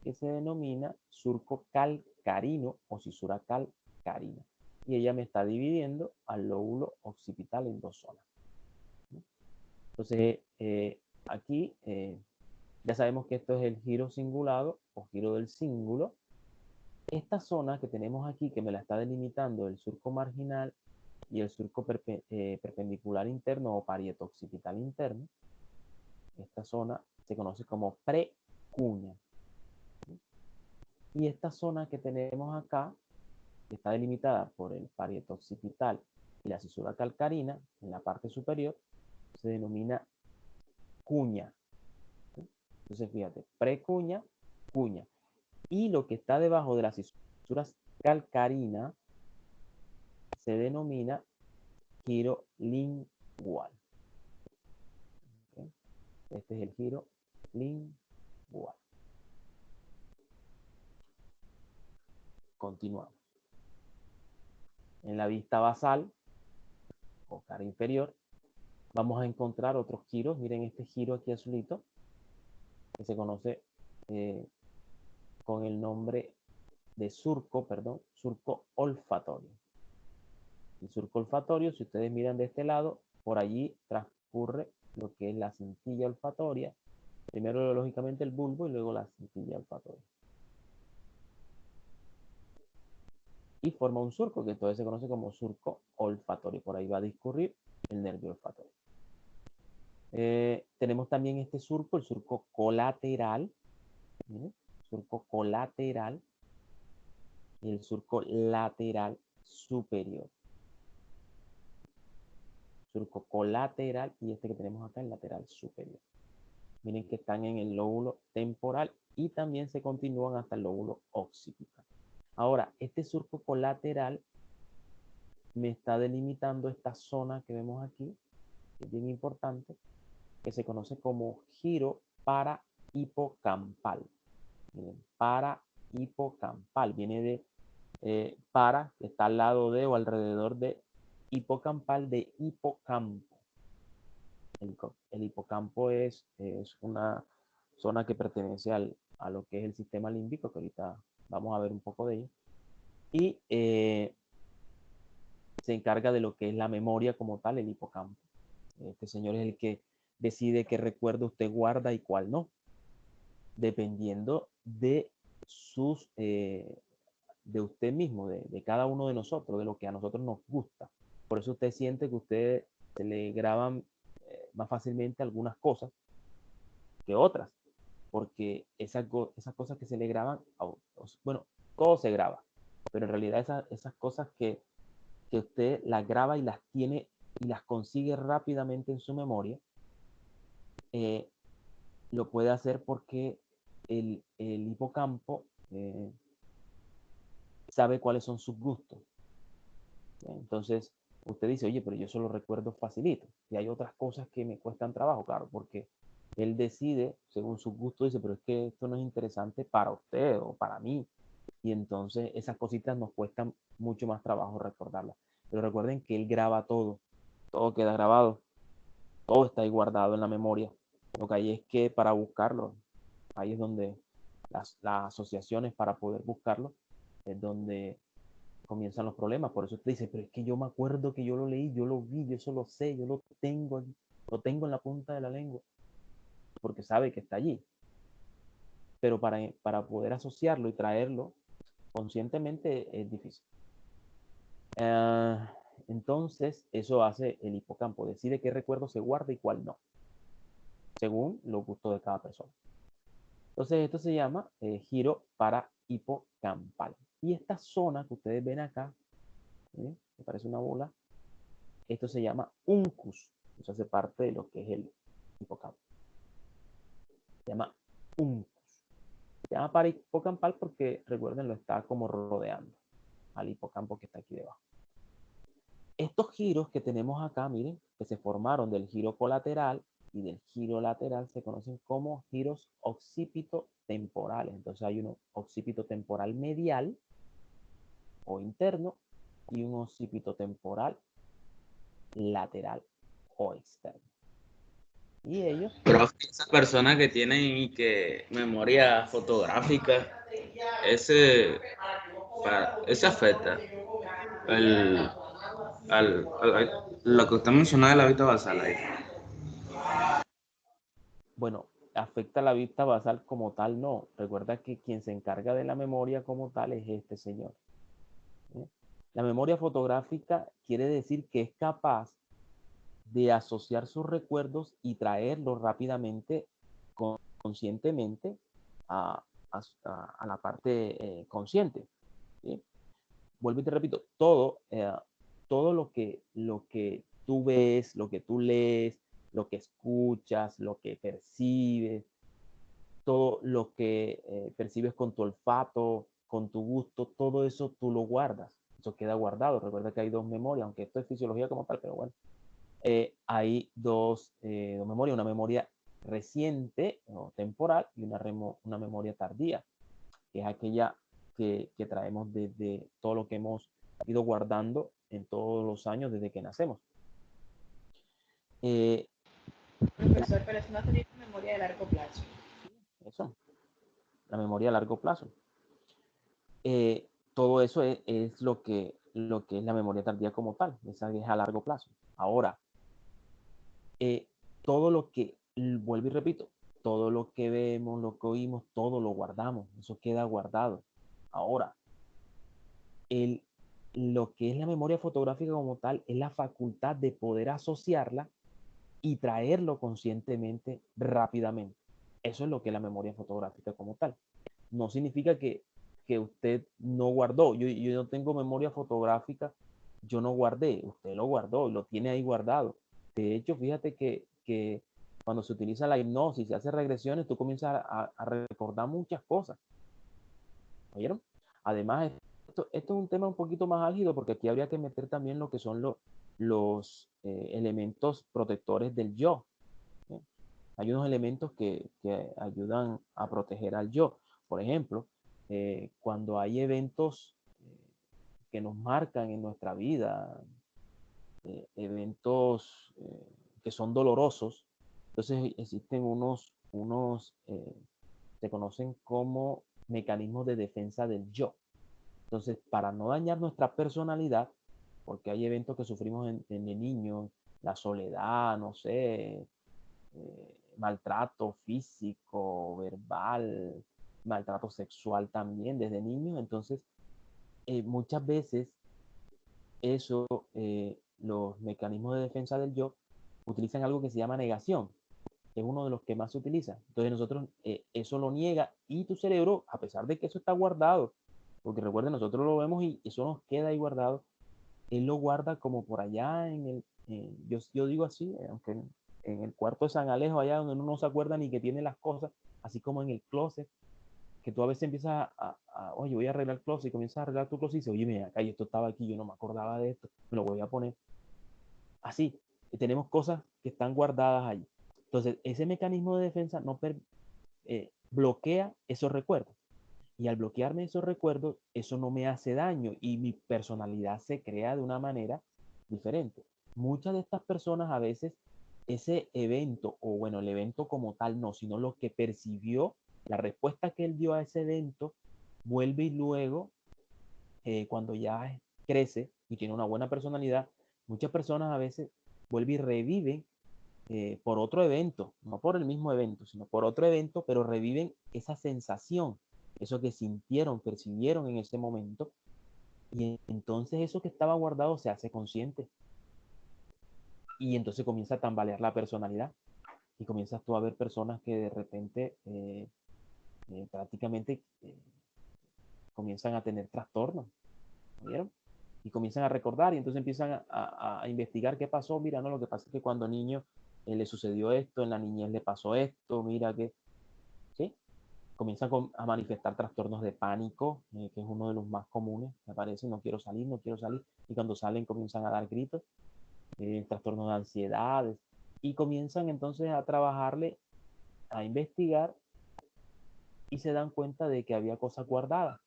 que se denomina surco calcarino o cisura calcarina. Y ella me está dividiendo al lóbulo occipital en dos zonas. Entonces, aquí ya sabemos que esto es el giro cingulado o giro del cíngulo. Esta zona que tenemos aquí, que me la está delimitando el surco marginal y el surco perpendicular interno o parieto occipital interno, esta zona se conoce como precuña. Y esta zona que tenemos acá, que está delimitada por el parieto occipital y la cisura calcarina en la parte superior, se denomina cuña. Entonces, fíjate, precuña, cuña. Y lo que está debajo de la cisura calcarina se denomina giro lingual. ¿Okay? Este es el giro lingual. Continuamos. En la vista basal o cara inferior vamos a encontrar otros giros. Miren este giro aquí azulito, que se conoce con el nombre de surco, surco olfatorio. El surco olfatorio, si ustedes miran de este lado, por allí transcurre lo que es la cintilla olfatoria. Primero, lógicamente, el bulbo y luego la cintilla olfatoria. Y forma un surco, que entonces se conoce como surco olfatorio. Por ahí va a discurrir el nervio olfatorio. Tenemos también este surco, el surco colateral. ¿Sí? Surco colateral y el surco lateral superior. Surco colateral y este que tenemos acá, el lateral superior. Miren que están en el lóbulo temporal y también se continúan hasta el lóbulo occipital. Ahora, este surco colateral me está delimitando esta zona que vemos aquí, que es bien importante, que se conoce como giro parahipocampal. Miren, parahipocampal, viene de para, que está al lado de o alrededor de hipocampal, de hipocampo. El hipocampo es una zona que pertenece a lo que es el sistema límbico, que ahorita vamos a ver un poco de ello. Y se encarga de lo que es la memoria como tal, el hipocampo. Este señor es el que decide qué recuerdo usted guarda y cuál no, dependiendo de sus de usted mismo, de cada uno de nosotros, de lo que a nosotros nos gusta. Por eso usted siente que a usted se le graban más fácilmente algunas cosas que otras, porque esas cosas que se le graban, bueno, todo se graba, pero en realidad esas cosas que usted las graba y las tiene y las consigue rápidamente en su memoria, lo puede hacer porque el hipocampo sabe cuáles son sus gustos. Entonces, usted dice, oye, pero yo solo recuerdo facilito. Y hay otras cosas que me cuestan trabajo, claro, porque él decide, según sus gustos, dice, pero es que esto no es interesante para usted o para mí. Y entonces esas cositas nos cuestan mucho más trabajo recordarlas. Pero recuerden que él graba todo, todo queda grabado, todo está ahí guardado en la memoria. Lo que hay es que para buscarlo, ahí es donde las asociaciones para poder buscarlo, es donde comienzan los problemas. Por eso usted dice, pero es que yo me acuerdo que yo lo leí, yo lo vi, yo eso lo sé, yo lo tengo en la punta de la lengua, porque sabe que está allí. Pero para poder asociarlo y traerlo conscientemente es difícil. Entonces, eso hace el hipocampo, decide qué recuerdo se guarda y cuál no, según los gustos de cada persona. Entonces, esto se llama giro parahipocampal. Y esta zona que ustedes ven acá, que parece una bola, esto se llama uncus. Eso hace parte de lo que es el hipocampo. Se llama uncus. Se llama parahipocampal porque, recuerden, lo está como rodeando al hipocampo que está aquí debajo. Estos giros que tenemos acá, miren, que se formaron del giro colateral y del giro lateral, se conocen como giros occipito-temporales. Entonces hay un occipito temporal medial o interno y un occipito temporal lateral o externo. Y ellos... Pero esa persona que tiene que memoria fotográfica, ese, ese afecta el, lo que usted mencionó de la vista basal ahí. Bueno, afecta la vista basal como tal, no. Recuerda que quien se encarga de la memoria como tal es este señor. ¿Eh? La memoria fotográfica quiere decir que es capaz de asociar sus recuerdos y traerlos rápidamente, conscientemente, a, a la parte consciente. ¿Sí? Vuelvo y te repito, todo lo que tú ves, lo que tú lees, lo que escuchas, lo que percibes, todo lo que percibes con tu olfato, con tu gusto, todo eso tú lo guardas. Eso queda guardado. Recuerda que hay dos memorias, aunque esto es fisiología como tal, pero bueno. Hay dos memorias, una memoria reciente o temporal y una memoria tardía, que es aquella que traemos desde todo lo que hemos ido guardando en todos los años desde que nacemos. Profesor, pero eso no sería memoria de largo plazo. Eso, la memoria a largo plazo. Todo eso es lo que es la memoria tardía como tal, esa es a largo plazo. Ahora, todo lo que, vuelvo y repito, todo lo que vemos, lo que oímos, todo lo guardamos, eso queda guardado. Ahora, lo que es la memoria fotográfica como tal es la facultad de poder asociarla y traerlo conscientemente rápidamente. Eso es lo que es la memoria fotográfica como tal. No significa que usted no guardó. Yo no tengo memoria fotográfica, yo no guardé, usted lo guardó y lo tiene ahí guardado. De hecho, fíjate que cuando se utiliza la hipnosis, se hace regresiones, tú comienzas a recordar muchas cosas. ¿Oyeron? Además, esto es un tema un poquito más álgido porque aquí habría que meter también lo que son los elementos protectores del yo. ¿Sí? Hay unos elementos que ayudan a proteger al yo. Por ejemplo, cuando hay eventos que nos marcan en nuestra vida, eventos que son dolorosos, entonces existen se conocen como mecanismos de defensa del yo. Entonces, para no dañar nuestra personalidad, porque hay eventos que sufrimos en el niño, la soledad, no sé, maltrato físico, verbal, maltrato sexual también desde niños. Entonces, muchas veces eso, los mecanismos de defensa del yo utilizan algo que se llama negación, que es uno de los que más se utiliza. Entonces nosotros eso lo niega y tu cerebro, a pesar de que eso está guardado, porque recuerden, nosotros lo vemos y eso nos queda ahí guardado, él lo guarda como por allá yo digo así, aunque en el cuarto de San Alejo, allá donde uno no se acuerda ni que tiene las cosas, así como en el closet, que tú a veces empiezas oye, voy a arreglar el closet y comienzas a arreglar tu closet y dices, oye, mira, acá esto estaba aquí, yo no me acordaba de esto, me lo voy a poner. Así, tenemos cosas que están guardadas allí. Entonces, ese mecanismo de defensa no bloquea esos recuerdos. Y al bloquearme esos recuerdos, eso no me hace daño y mi personalidad se crea de una manera diferente. Muchas de estas personas a veces ese evento, o bueno, el evento como tal no, sino lo que percibió, la respuesta que él dio a ese evento, vuelve y luego, cuando ya crece y tiene una buena personalidad, muchas personas a veces vuelven y reviven por otro evento, no por el mismo evento, sino por otro evento, pero reviven esa sensación, eso que sintieron, percibieron en ese momento, y entonces eso que estaba guardado se hace consciente. Y entonces comienza a tambalear la personalidad y comienzas tú a ver personas que de repente prácticamente comienzan a tener trastornos, ¿vieron? Y comienzan a recordar y entonces empiezan a investigar qué pasó. Mira, no, lo que pasa es que cuando niño le sucedió esto, en la niñez le pasó esto, mira que, ¿sí? a manifestar trastornos de pánico, que es uno de los más comunes, me parece, no quiero salir, no quiero salir, y cuando salen comienzan a dar gritos, trastornos de ansiedad, y comienzan entonces a trabajarle, a investigar, y se dan cuenta de que había cosas guardadas,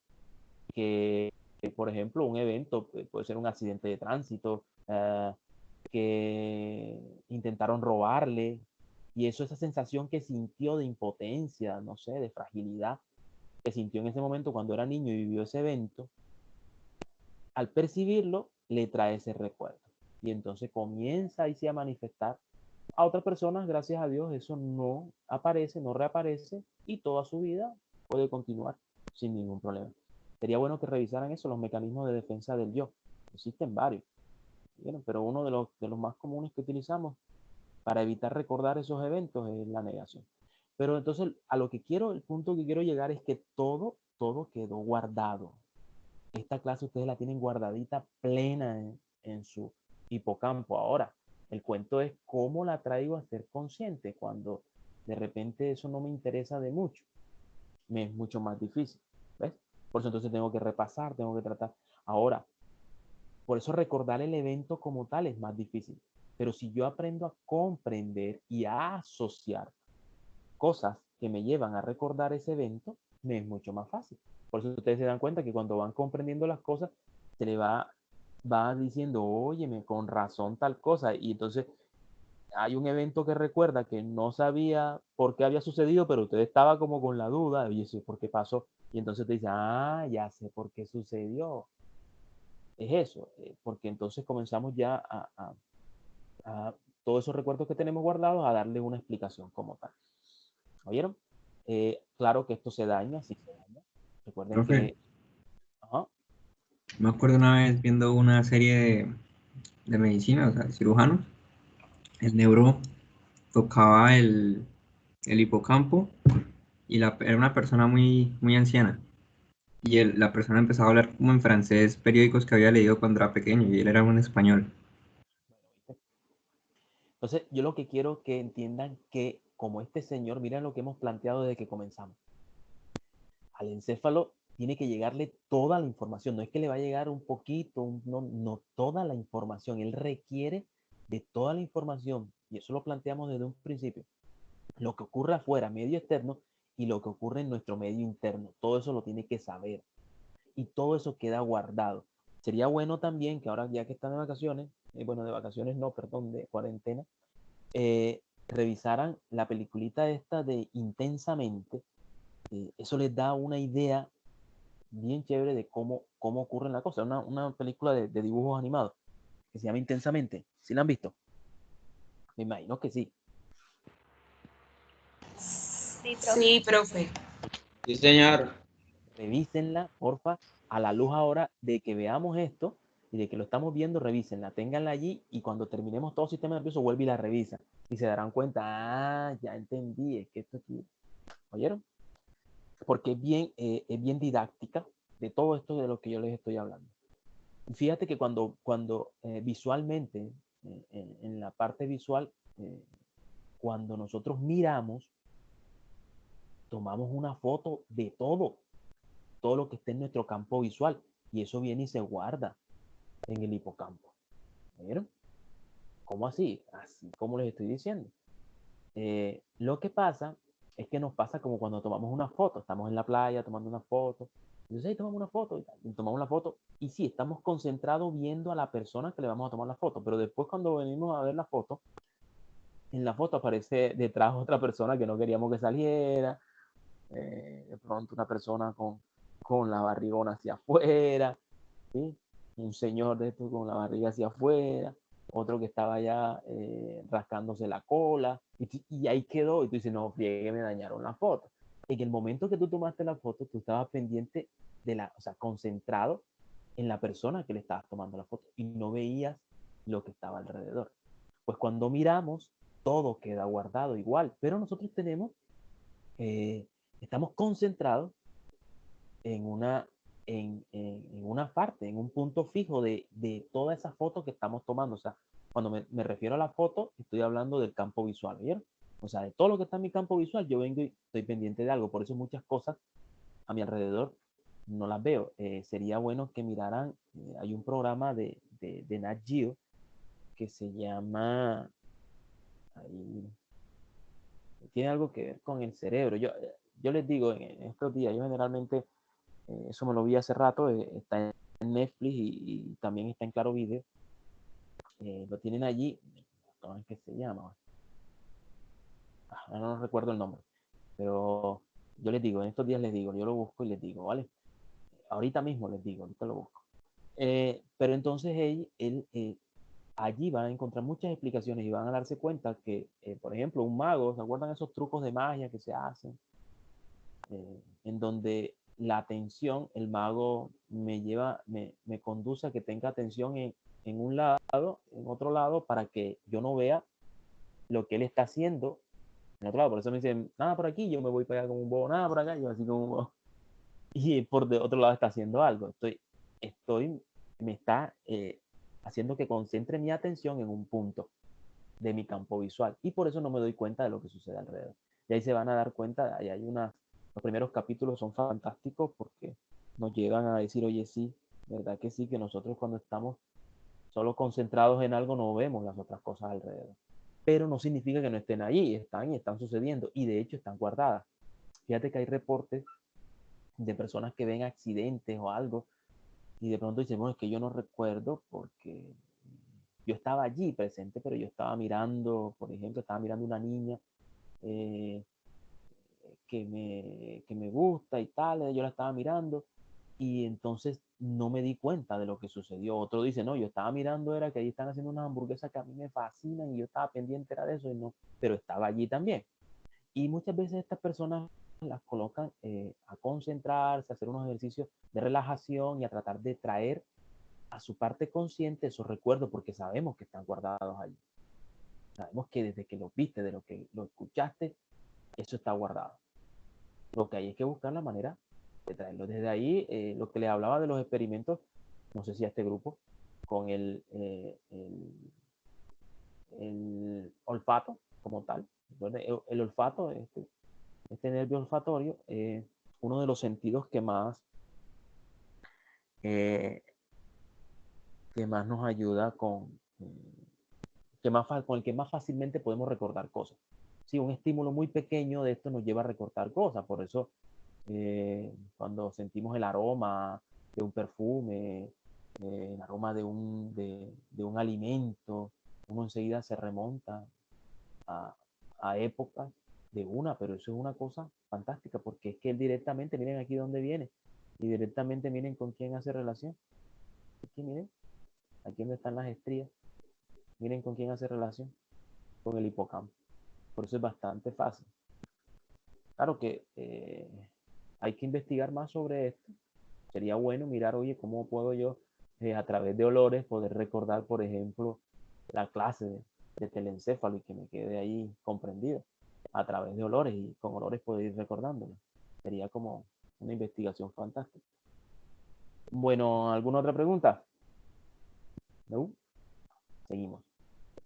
que por ejemplo un evento puede ser un accidente de tránsito, que intentaron robarle, y eso, esa sensación que sintió de impotencia, no sé, de fragilidad, que sintió en ese momento cuando era niño y vivió ese evento, al percibirlo, le trae ese recuerdo. Y entonces comienza ahí sí a manifestar. A otras personas, gracias a Dios, eso no aparece, no reaparece, y toda su vida puede continuar sin ningún problema. Sería bueno que revisaran eso, los mecanismos de defensa del yo. Existen varios, ¿vieron? Pero uno de los más comunes que utilizamos para evitar recordar esos eventos es la negación. Pero entonces, a lo que quiero, el punto que quiero llegar es que todo quedó guardado. Esta clase ustedes la tienen guardadita plena en su hipocampo. Ahora, el cuento es cómo la traigo a ser consciente cuando de repente eso no me interesa de mucho. Me es mucho más difícil. ¿Ves? Por eso entonces tengo que repasar, tengo que tratar. Ahora, por eso recordar el evento como tal es más difícil. Pero si yo aprendo a comprender y a asociar cosas que me llevan a recordar ese evento, me es mucho más fácil. Por eso ustedes se dan cuenta que cuando van comprendiendo las cosas, se le va diciendo, óyeme, con razón tal cosa. Y entonces hay un evento que recuerda que no sabía por qué había sucedido, pero usted estaba como con la duda, y eso, ¿por qué pasó? Y entonces te dice, ah, ya sé por qué sucedió. Es eso, porque entonces comenzamos ya a todos esos recuerdos que tenemos guardados a darle una explicación como tal. ¿Oyeron? Claro que esto se daña, sí se daña. Recuerden Profe, que... Ajá, me acuerdo una vez viendo una serie de medicina, o sea, de cirujanos, el neuro tocaba el hipocampo y era una persona muy, muy anciana. Y la persona empezaba a hablar como en francés, periódicos que había leído cuando era pequeño, y él era un español. ¿viste? Entonces, yo lo que quiero que entiendan que como este señor, miren lo que hemos planteado desde que comenzamos. Al encéfalo tiene que llegarle toda la información, no es que le va a llegar un poquito, no, no, toda la información. Él requiere de toda la información, y eso lo planteamos desde un principio. Lo que ocurre afuera, medio externo, y lo que ocurre en nuestro medio interno, todo eso lo tiene que saber, y todo eso queda guardado. Sería bueno también que ahora, ya que están de vacaciones, bueno, de vacaciones no, perdón, de cuarentena, revisaran la peliculita esta de Intensamente. Eso les da una idea bien chévere de cómo ocurren las cosas. Una película de dibujos animados que se llama Intensamente. ¿Sí la han visto? Me imagino que sí. Sí, profe. Sí, profe. Sí, señor. Revísenla, porfa, a la luz ahora de que veamos esto y de que lo estamos viendo, revísenla, ténganla allí, y cuando terminemos todo el sistema nervioso, vuelve y la revisa. Y se darán cuenta, ah, ya entendí, es que esto aquí, ¿oyeron? Porque es bien didáctica de todo esto de lo que yo les estoy hablando. Fíjate que cuando visualmente, en la parte visual, cuando nosotros miramos, tomamos una foto de todo lo que esté en nuestro campo visual, y eso viene y se guarda en el hipocampo. ¿Vieron? ¿Cómo así? Así como les estoy diciendo. Lo que pasa es que nos pasa como cuando tomamos una foto, estamos en la playa tomando una foto, entonces ahí tomamos una foto y tomamos la foto, y sí, estamos concentrados viendo a la persona que le vamos a tomar la foto, pero después cuando venimos a ver la foto, en la foto aparece detrás otra persona que no queríamos que saliera, de pronto una persona con la barrigona hacia afuera, ¿sí? Un señor de estos con la barriga hacia afuera, otro que estaba ya rascándose la cola, y ahí quedó, y tú dices, no, friegue, me dañaron la foto. En el momento que tú tomaste la foto, tú estabas pendiente o sea, concentrado en la persona que le estabas tomando la foto, y no veías lo que estaba alrededor. Pues cuando miramos, todo queda guardado igual, pero nosotros eh, estamos concentrados en una parte, en un punto fijo de toda esa foto que estamos tomando. O sea, cuando me refiero a la foto, estoy hablando del campo visual, ¿vieron? O sea, de todo lo que está en mi campo visual, yo vengo y estoy pendiente de algo. Por eso muchas cosas a mi alrededor no las veo. Sería bueno que miraran, hay un programa de Nat Geo que se llama, ahí, tiene algo que ver con el cerebro. Yo les digo, en estos días, yo generalmente, eso me lo vi hace rato, está en Netflix y también está en Claro Video. Lo tienen allí, ¿cómo es que se llama? No recuerdo el nombre, pero yo les digo, en estos días les digo, yo lo busco y les digo, ¿vale? Ahorita mismo les digo, ahorita lo busco. Pero entonces allí van a encontrar muchas explicaciones y van a darse cuenta que, por ejemplo, un mago, ¿se acuerdan esos trucos de magia que se hacen? En donde la atención, el mago me conduce a que tenga atención en un lado, en otro lado, para que yo no vea lo que él está haciendo en otro lado. Por eso me dicen, nada por aquí, yo me voy para allá como un bobo, nada por acá, yo así como un bobo. Y por de otro lado está haciendo algo. Me está haciendo que concentre mi atención en un punto de mi campo visual. Y por eso no me doy cuenta de lo que sucede alrededor. Y ahí se van a dar cuenta, ahí hay los primeros capítulos son fantásticos porque nos llevan a decir, oye, sí, verdad que sí, que nosotros cuando estamos solo concentrados en algo no vemos las otras cosas alrededor. Pero no significa que no estén ahí, están y están sucediendo y de hecho están guardadas. Fíjate que hay reportes de personas que ven accidentes o algo y de pronto dicen, bueno, es que yo no recuerdo porque yo estaba allí presente, pero yo estaba mirando, por ejemplo, estaba mirando una niña eh, que me gusta y tal, yo la estaba mirando y entonces no me di cuenta de lo que sucedió. Otro dice, no, yo estaba mirando, era que ahí están haciendo unas hamburguesas que a mí me fascinan y yo estaba pendiente era de eso, y no, pero estaba allí también. Y muchas veces estas personas las colocan a concentrarse, a hacer unos ejercicios de relajación y a tratar de traer a su parte consciente esos recuerdos porque sabemos que están guardados allí. Sabemos que desde que lo viste, de lo que lo escuchaste, eso está guardado. Lo que hay es que buscar la manera de traerlo. Desde ahí, lo que les hablaba de los experimentos, no sé si a este grupo, con el olfato como tal. El olfato, este nervio olfatorio, uno de los sentidos eh, que más nos ayuda con el que más fácilmente podemos recordar cosas. Sí, un estímulo muy pequeño de esto nos lleva a recordar cosas, por eso cuando sentimos el aroma de un perfume, el aroma de un alimento, uno enseguida se remonta a, a épocas de una, pero eso es una cosa fantástica, porque es que él directamente, miren aquí dónde viene, y directamente miren con quién hace relación. Aquí miren, aquí donde están las estrías, miren con quién hace relación, con el hipocampo. Por eso es bastante fácil. Claro que hay que investigar más sobre esto. Sería bueno mirar, oye, cómo puedo yo, a través de olores, poder recordar, por ejemplo, la clase de telencéfalo y que me quede ahí comprendido a través de olores y con olores poder ir recordándolo. Sería como una investigación fantástica. Bueno, ¿alguna otra pregunta? ¿No? Seguimos.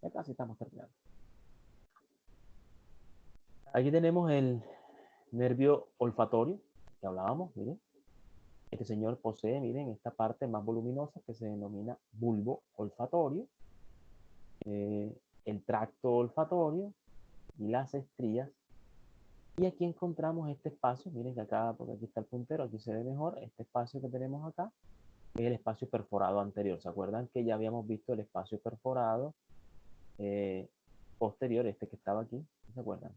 Ya casi estamos terminando. Aquí tenemos el nervio olfatorio que hablábamos, miren. Este señor posee, miren, esta parte más voluminosa que se denomina bulbo olfatorio, el tracto olfatorio y las estrías. Y aquí encontramos este espacio, miren que acá, porque aquí está el puntero, aquí se ve mejor, este espacio que tenemos acá es el espacio perforado anterior. ¿Se acuerdan que ya habíamos visto el espacio perforado posterior, este que estaba aquí? ¿Se acuerdan?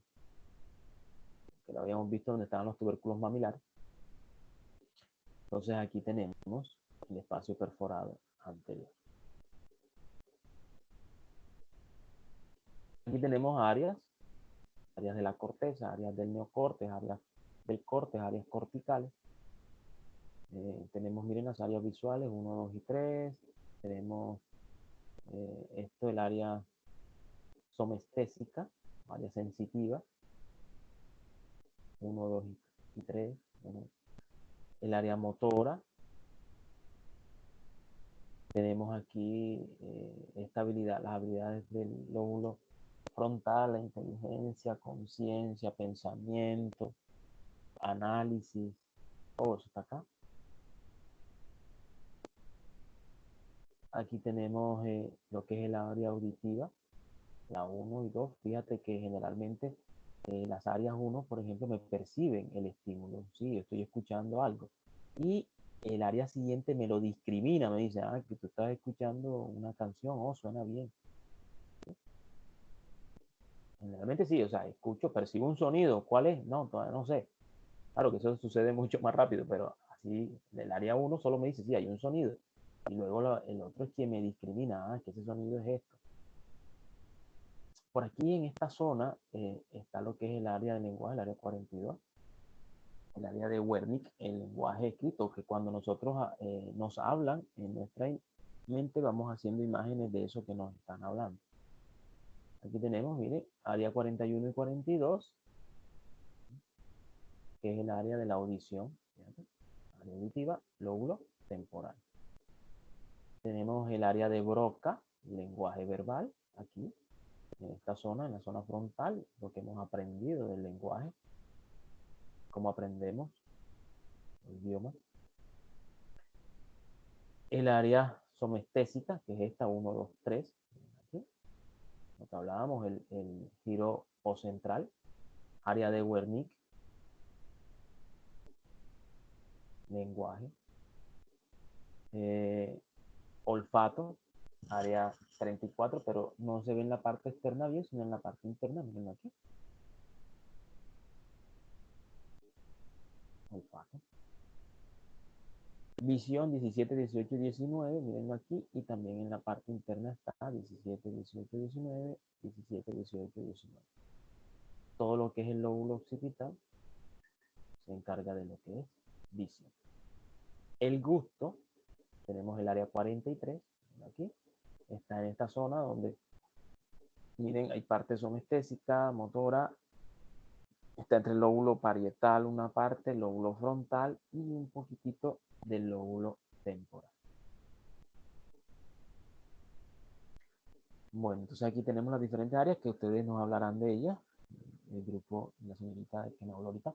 Que lo habíamos visto donde estaban los tubérculos mamilares. Entonces aquí tenemos el espacio perforado anterior. Aquí tenemos áreas de la corteza, áreas del neocortes, áreas del cortes, áreas corticales. Tenemos, miren, las áreas visuales, 1, 2 y 3. Tenemos esto, el área somestésica, área sensitiva, 1, 2 y 3. El área motora. Tenemos aquí las habilidades del lóbulo frontal, la inteligencia, conciencia, pensamiento, análisis, todo eso está acá. Aquí tenemos lo que es el área auditiva, la 1 y 2. Fíjate que generalmente las áreas 1, por ejemplo, me perciben el estímulo. Sí, estoy escuchando algo. Y el área siguiente me lo discrimina, me dice, ah, que tú estás escuchando una canción, oh, suena bien. Generalmente sí, o sea, escucho, percibo un sonido, ¿cuál es? No, todavía no sé. Claro que eso sucede mucho más rápido, pero así, del área 1 solo me dice, sí, hay un sonido. Y luego el otro es quien me discrimina, ah, que ese sonido es esto. Por aquí en esta zona está lo que es el área de lenguaje, el área 42, el área de Wernicke, el lenguaje escrito, que cuando nosotros nos hablan en nuestra mente vamos haciendo imágenes de eso que nos están hablando. Aquí tenemos, mire, área 41 y 42, que es el área de la audición, fíjate, área auditiva, lóbulo temporal. Tenemos el área de Broca, lenguaje verbal, aquí, en esta zona, en la zona frontal, lo que hemos aprendido del lenguaje, cómo aprendemos el idioma. El área somestésica, que es esta 1, 2, 3, aquí, lo que hablábamos, el giro o central, área de Wernicke, lenguaje, olfato, área 34, pero no se ve en la parte externa bien, sino en la parte interna, miren aquí. Olfato. Visión 17, 18 y 19, miren aquí, y también en la parte interna está 17, 18, 19, 17, 18, 19. Todo lo que es el lóbulo occipital se encarga de lo que es visión. El gusto, tenemos el área 43, aquí, está en esta zona donde, miren, hay parte somestésica, motora, está entre el lóbulo parietal una parte, el lóbulo frontal y un poquitito del lóbulo temporal. Bueno, entonces aquí tenemos las diferentes áreas que ustedes nos hablarán de ellas. El grupo, la señorita que me habló ahorita,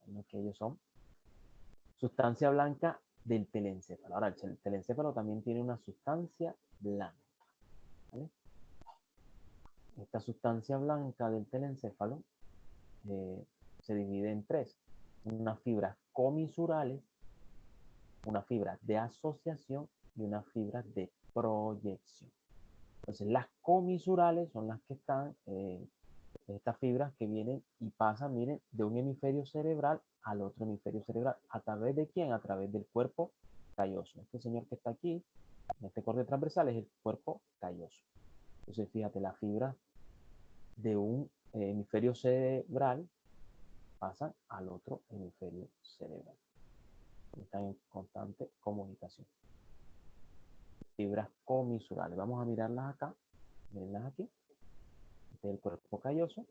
lo que ellos son. Sustancia blanca del telencéfalo. Ahora, el telencéfalo también tiene una sustancia blanca, ¿vale? Esta sustancia blanca del telencéfalo se divide en tres. Unas fibras comisurales, una fibra de asociación y una fibra de proyección. Entonces, las comisurales son las que están, estas fibras que vienen y pasan, miren, de un hemisferio cerebral al otro hemisferio cerebral. ¿A través de quién? A través del cuerpo calloso. Este señor que está aquí, en este corte transversal, es el cuerpo calloso. Entonces, fíjate, las fibras de un hemisferio cerebral pasan al otro hemisferio cerebral. Están en constante comunicación. Fibras comisurales. Vamos a mirarlas acá. Mirenlas aquí. Este es el cuerpo calloso.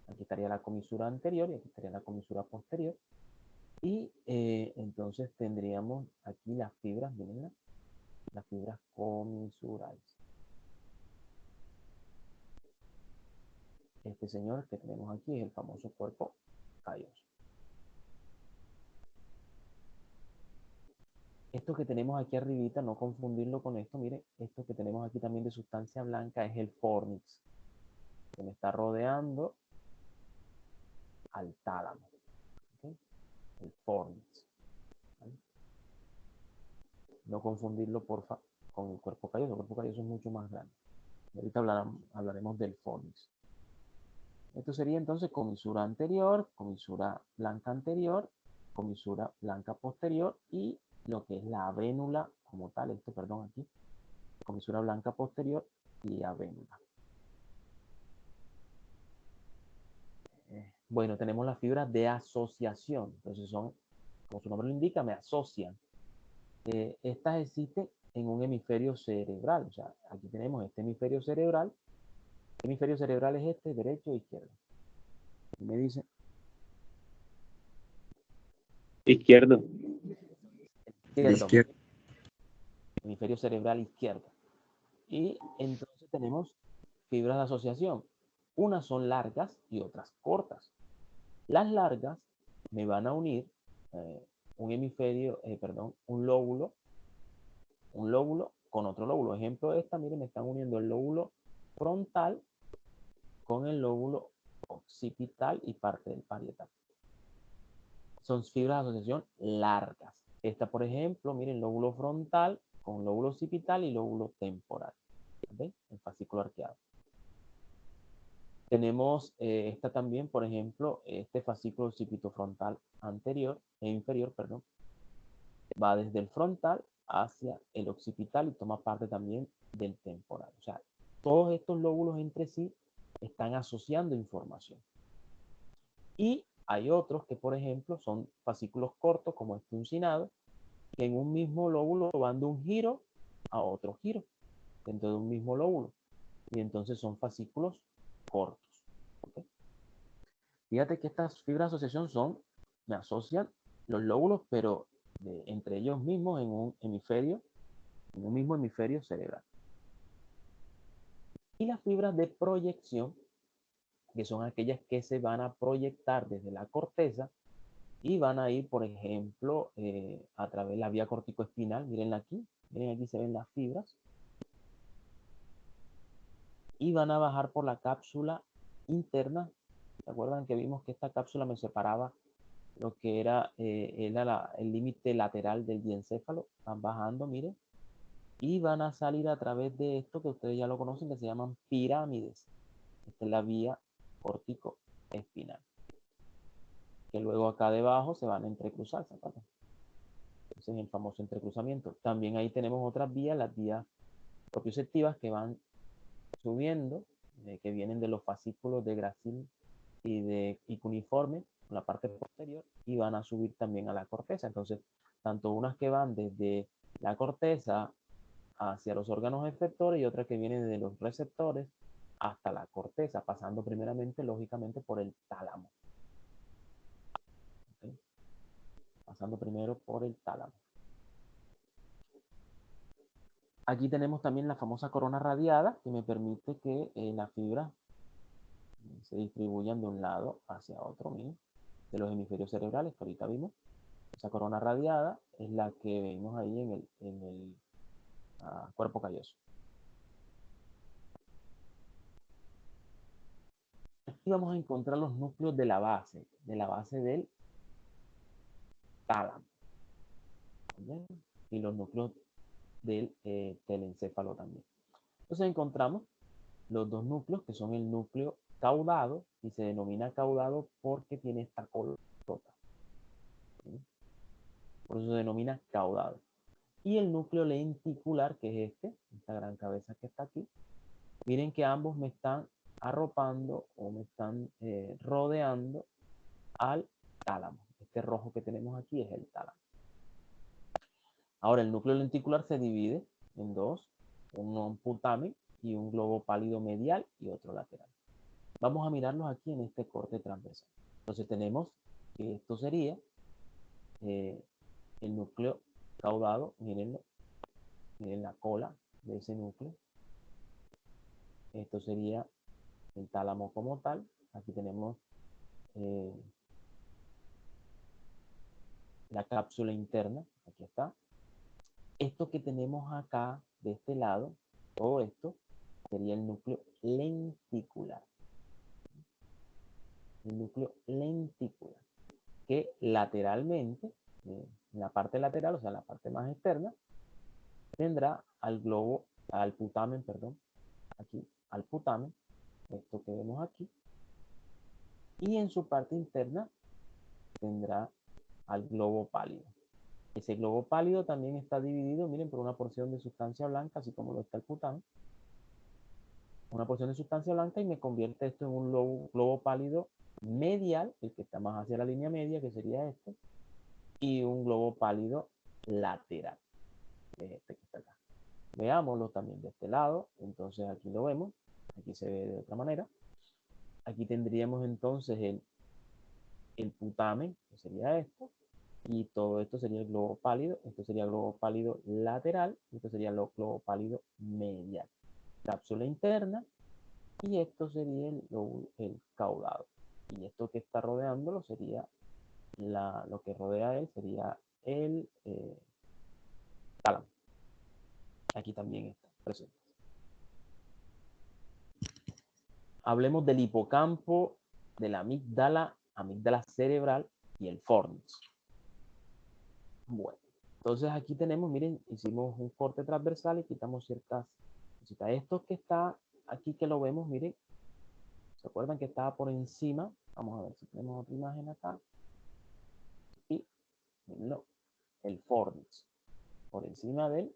Aquí estaría la comisura anterior y aquí estaría la comisura posterior. Y entonces tendríamos aquí las fibras, miren, las fibras comisurales. Este señor que tenemos aquí es el famoso cuerpo calloso. Esto que tenemos aquí arribita, no confundirlo con esto, mire, esto que tenemos aquí también de sustancia blanca es el fornix, que me está rodeando al tálamo. ¿Okay? El fornix. ¿Vale? No confundirlo, porfa, con el cuerpo calloso. El cuerpo calloso es mucho más grande. Ahorita hablaremos del fornix. Esto sería entonces comisura anterior, comisura blanca anterior, comisura blanca posterior y lo que es la avénula como tal, esto, perdón, aquí, comisura blanca posterior y avénula. Bueno, tenemos las fibras de asociación, entonces son, como su nombre lo indica, me asocian. Estas existen en un hemisferio cerebral, o sea, aquí tenemos este hemisferio cerebral. ¿Qué hemisferio cerebral es este? ¿Derecho o izquierdo? Y me dice. Izquierdo. Hemisferio cerebral izquierdo. Y entonces tenemos fibras de asociación. Unas son largas y otras cortas. Las largas me van a unir un lóbulo con otro lóbulo. Ejemplo de esta, miren, me están uniendo el lóbulo frontal con el lóbulo occipital y parte del parietal. Son fibras de asociación largas. Esta, por ejemplo, miren, lóbulo frontal con lóbulo occipital y lóbulo temporal. ¿Ven? El fascículo arqueado. Tenemos esta también, por ejemplo, este fascículo occipitofrontal anterior e inferior, perdón, va desde el frontal hacia el occipital y toma parte también del temporal. O sea, todos estos lóbulos entre sí están asociando información. Y hay otros que, por ejemplo, son fascículos cortos, como este uncinado, que en un mismo lóbulo van de un giro a otro giro, dentro de un mismo lóbulo. Y entonces son fascículos cortos. ¿Okay? Fíjate que estas fibras de asociación me asocian los lóbulos, pero entre ellos mismos en un mismo hemisferio cerebral. Y las fibras de proyección, que son aquellas que se van a proyectar desde la corteza y van a ir, por ejemplo, a través de la vía corticoespinal. Miren aquí se ven las fibras. Y van a bajar por la cápsula interna. ¿Se acuerdan que vimos que esta cápsula me separaba lo que era el límite lateral del diencéfalo? Van bajando, miren. Y van a salir a través de esto que ustedes ya lo conocen, que se llaman pirámides. Esta es la vía corticoespinal. Que luego acá debajo se van a entrecruzar, ¿se acuerdan? Ese es el famoso entrecruzamiento. También ahí tenemos otras vías, las vías propioceptivas que van subiendo, que vienen de los fascículos de Gracil y cuneiforme, la parte posterior, y van a subir también a la corteza. Entonces, tanto unas que van desde la corteza hacia los órganos efectores y otras que vienen desde los receptores hasta la corteza, pasando primeramente, lógicamente, por el tálamo. ¿Okay? Pasando primero por el tálamo. Aquí tenemos también la famosa corona radiada, que me permite que las fibras se distribuyan de un lado hacia otro, miren, de los hemisferios cerebrales que ahorita vimos. Esa corona radiada es la que vemos ahí en el cuerpo calloso. Aquí vamos a encontrar los núcleos de la base del tálamo. ¿Bien? Y los núcleos del telencéfalo también. Entonces encontramos los dos núcleos, que son el núcleo caudado, y se denomina caudado porque tiene esta colota. ¿Sí? Por eso se denomina caudado. Y el núcleo lenticular, que es esta gran cabeza que está aquí. Miren que ambos me están arropando o me están rodeando al tálamo. Este rojo que tenemos aquí es el tálamo. Ahora, el núcleo lenticular se divide en dos, un putamen y un globo pálido medial y otro lateral. Vamos a mirarlos aquí en este corte transversal. Entonces tenemos que esto sería el núcleo caudado, mírenlo, miren la cola de ese núcleo. Esto sería el tálamo como tal. Aquí tenemos la cápsula interna, aquí está. Esto que tenemos acá, de este lado, todo esto, sería el núcleo lenticular. El núcleo lenticular, que lateralmente, en la parte lateral, o sea, la parte más externa, tendrá al putamen, perdón, aquí, al putamen, esto que vemos aquí, y en su parte interna tendrá al globo pálido. Ese globo pálido también está dividido, miren, por una porción de sustancia blanca, así como lo está el putamen. Una porción de sustancia blanca y me convierte esto en un globo pálido medial, el que está más hacia la línea media, que sería este, y un globo pálido lateral, que es este que está acá. Veámoslo también de este lado, entonces aquí lo vemos, aquí se ve de otra manera. Aquí tendríamos entonces el putamen, que sería esto, y todo esto sería el globo pálido, esto sería el globo pálido lateral, y esto sería el globo pálido medial. Cápsula interna, y esto sería el caudado. Y esto que está rodeándolo sería, lo que rodea a él sería el tálamo. Aquí también está presente. Hablemos del hipocampo, de la amígdala cerebral y el fornix. Bueno, entonces aquí tenemos, miren, hicimos un corte transversal y quitamos ciertas cositas. Esto que está aquí, que lo vemos, miren, ¿se acuerdan que estaba por encima? Vamos a ver si tenemos otra imagen acá. Y, no, el fornix, por encima del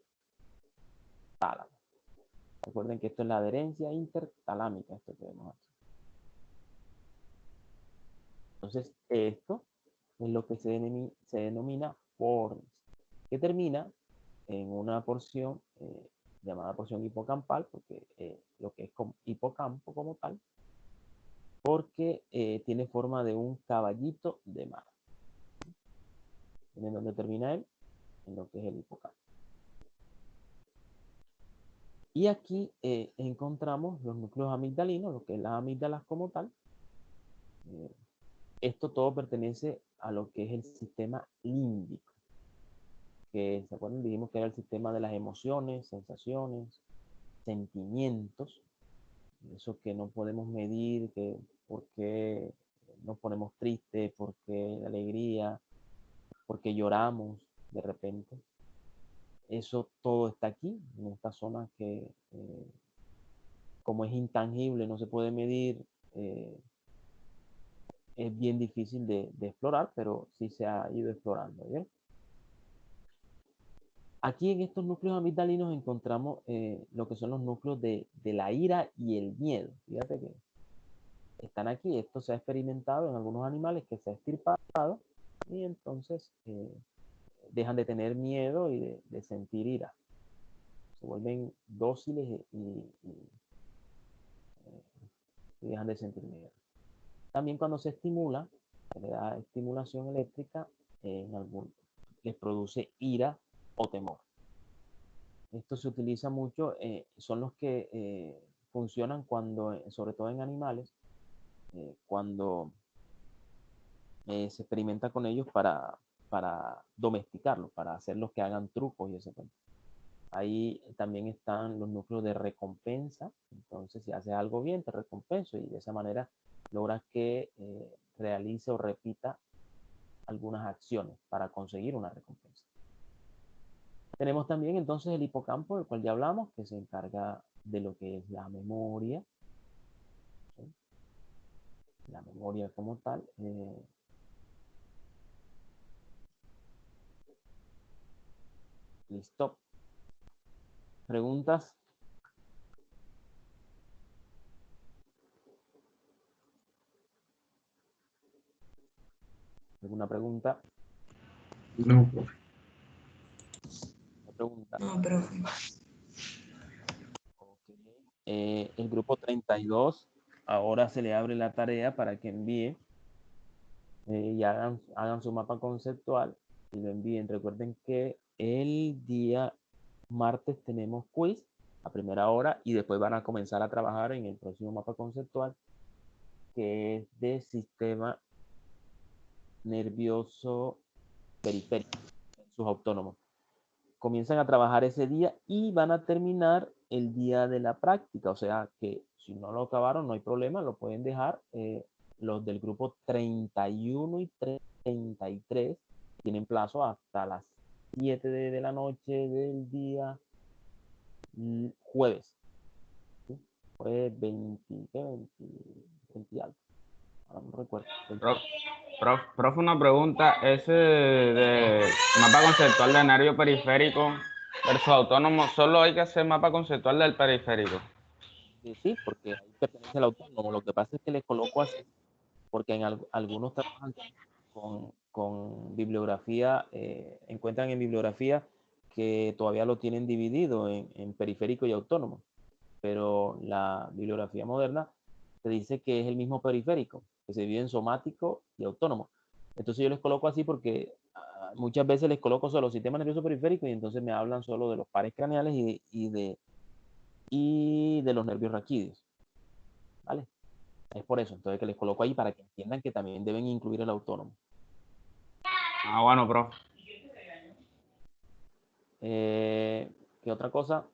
tálamo. Recuerden que esto es la adherencia intertalámica, esto que vemos aquí. Entonces, esto es lo que se denomina fornix, que termina en una porción llamada porción hipocampal, porque lo que es hipocampo como tal, porque tiene forma de un caballito de mar. ¿En dónde termina él? En lo que es el hipocampo. Y aquí encontramos los núcleos amigdalinos, lo que es las amígdalas como tal. Esto todo pertenece a lo que es el sistema límbico, que, ¿se acuerdan? Dijimos que era el sistema de las emociones, sensaciones, sentimientos, eso que no podemos medir, que por qué nos ponemos tristes, por qué alegría, por qué lloramos de repente. Eso todo está aquí, en esta zona que, como es intangible, no se puede medir, es bien difícil de explorar, pero sí se ha ido explorando, ¿bien? Aquí en estos núcleos amigdalinos encontramos lo que son los núcleos de la ira y el miedo. Fíjate que están aquí. Esto se ha experimentado en algunos animales que se ha extirpado y entonces dejan de tener miedo y de sentir ira. Se vuelven dóciles y dejan de sentir miedo. También cuando se estimula, se le da estimulación eléctrica, les produce ira o temor. Esto se utiliza mucho, son los que funcionan cuando, sobre todo en animales, cuando se experimenta con ellos para domesticarlos, para hacerlos que hagan trucos y ese tipo. Ahí también están los núcleos de recompensa. Entonces, si haces algo bien, te recompenso y de esa manera logras que realice o repita algunas acciones para conseguir una recompensa. Tenemos también entonces el hipocampo, del cual ya hablamos, que se encarga de lo que es la memoria. ¿Sí? La memoria como tal. Listo. ¿Preguntas? ¿Alguna pregunta? No, profe. ¿Una pregunta? No, profe. Okay. El grupo 32, ahora se le abre la tarea para que envíe y hagan su mapa conceptual y lo envíen. Recuerden que el día martes tenemos quiz a primera hora y después van a comenzar a trabajar en el próximo mapa conceptual, que es de sistema nervioso periférico, sus autónomos. Comienzan a trabajar ese día y van a terminar el día de la práctica. O sea que si no lo acabaron, no hay problema, lo pueden dejar. Los del grupo 31 y 33 tienen plazo hasta las 7 de la noche del día jueves. ¿Sí? Fue 20, ¿qué? 20 algo. Ahora no recuerdo. Profe, una pregunta, ese de mapa conceptual de nervio periférico versus autónomo, solo hay que hacer mapa conceptual del periférico. Sí, porque ahí pertenece al autónomo. Lo que pasa es que les coloco así, porque en algunos trabajan con bibliografía, encuentran en bibliografía que todavía lo tienen dividido en periférico y autónomo, pero la bibliografía moderna te dice que es el mismo periférico, que se divide en somático y autónomo. Entonces yo les coloco así porque muchas veces les coloco solo sistema nervioso periférico y entonces me hablan solo de los pares craneales y de los nervios raquídeos. ¿vale? Es por eso, entonces que les coloco ahí para que entiendan que también deben incluir el autónomo. Ah, bueno, profe. ¿Qué otra cosa?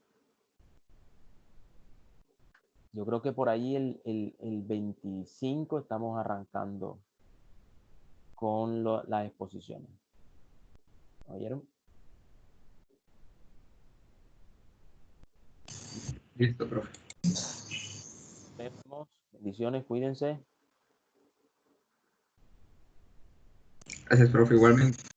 Yo creo que por ahí el 25 estamos arrancando con las exposiciones. ¿Oyeron? Listo, profe. Nos vemos. Bendiciones, cuídense. Gracias, profe, igualmente.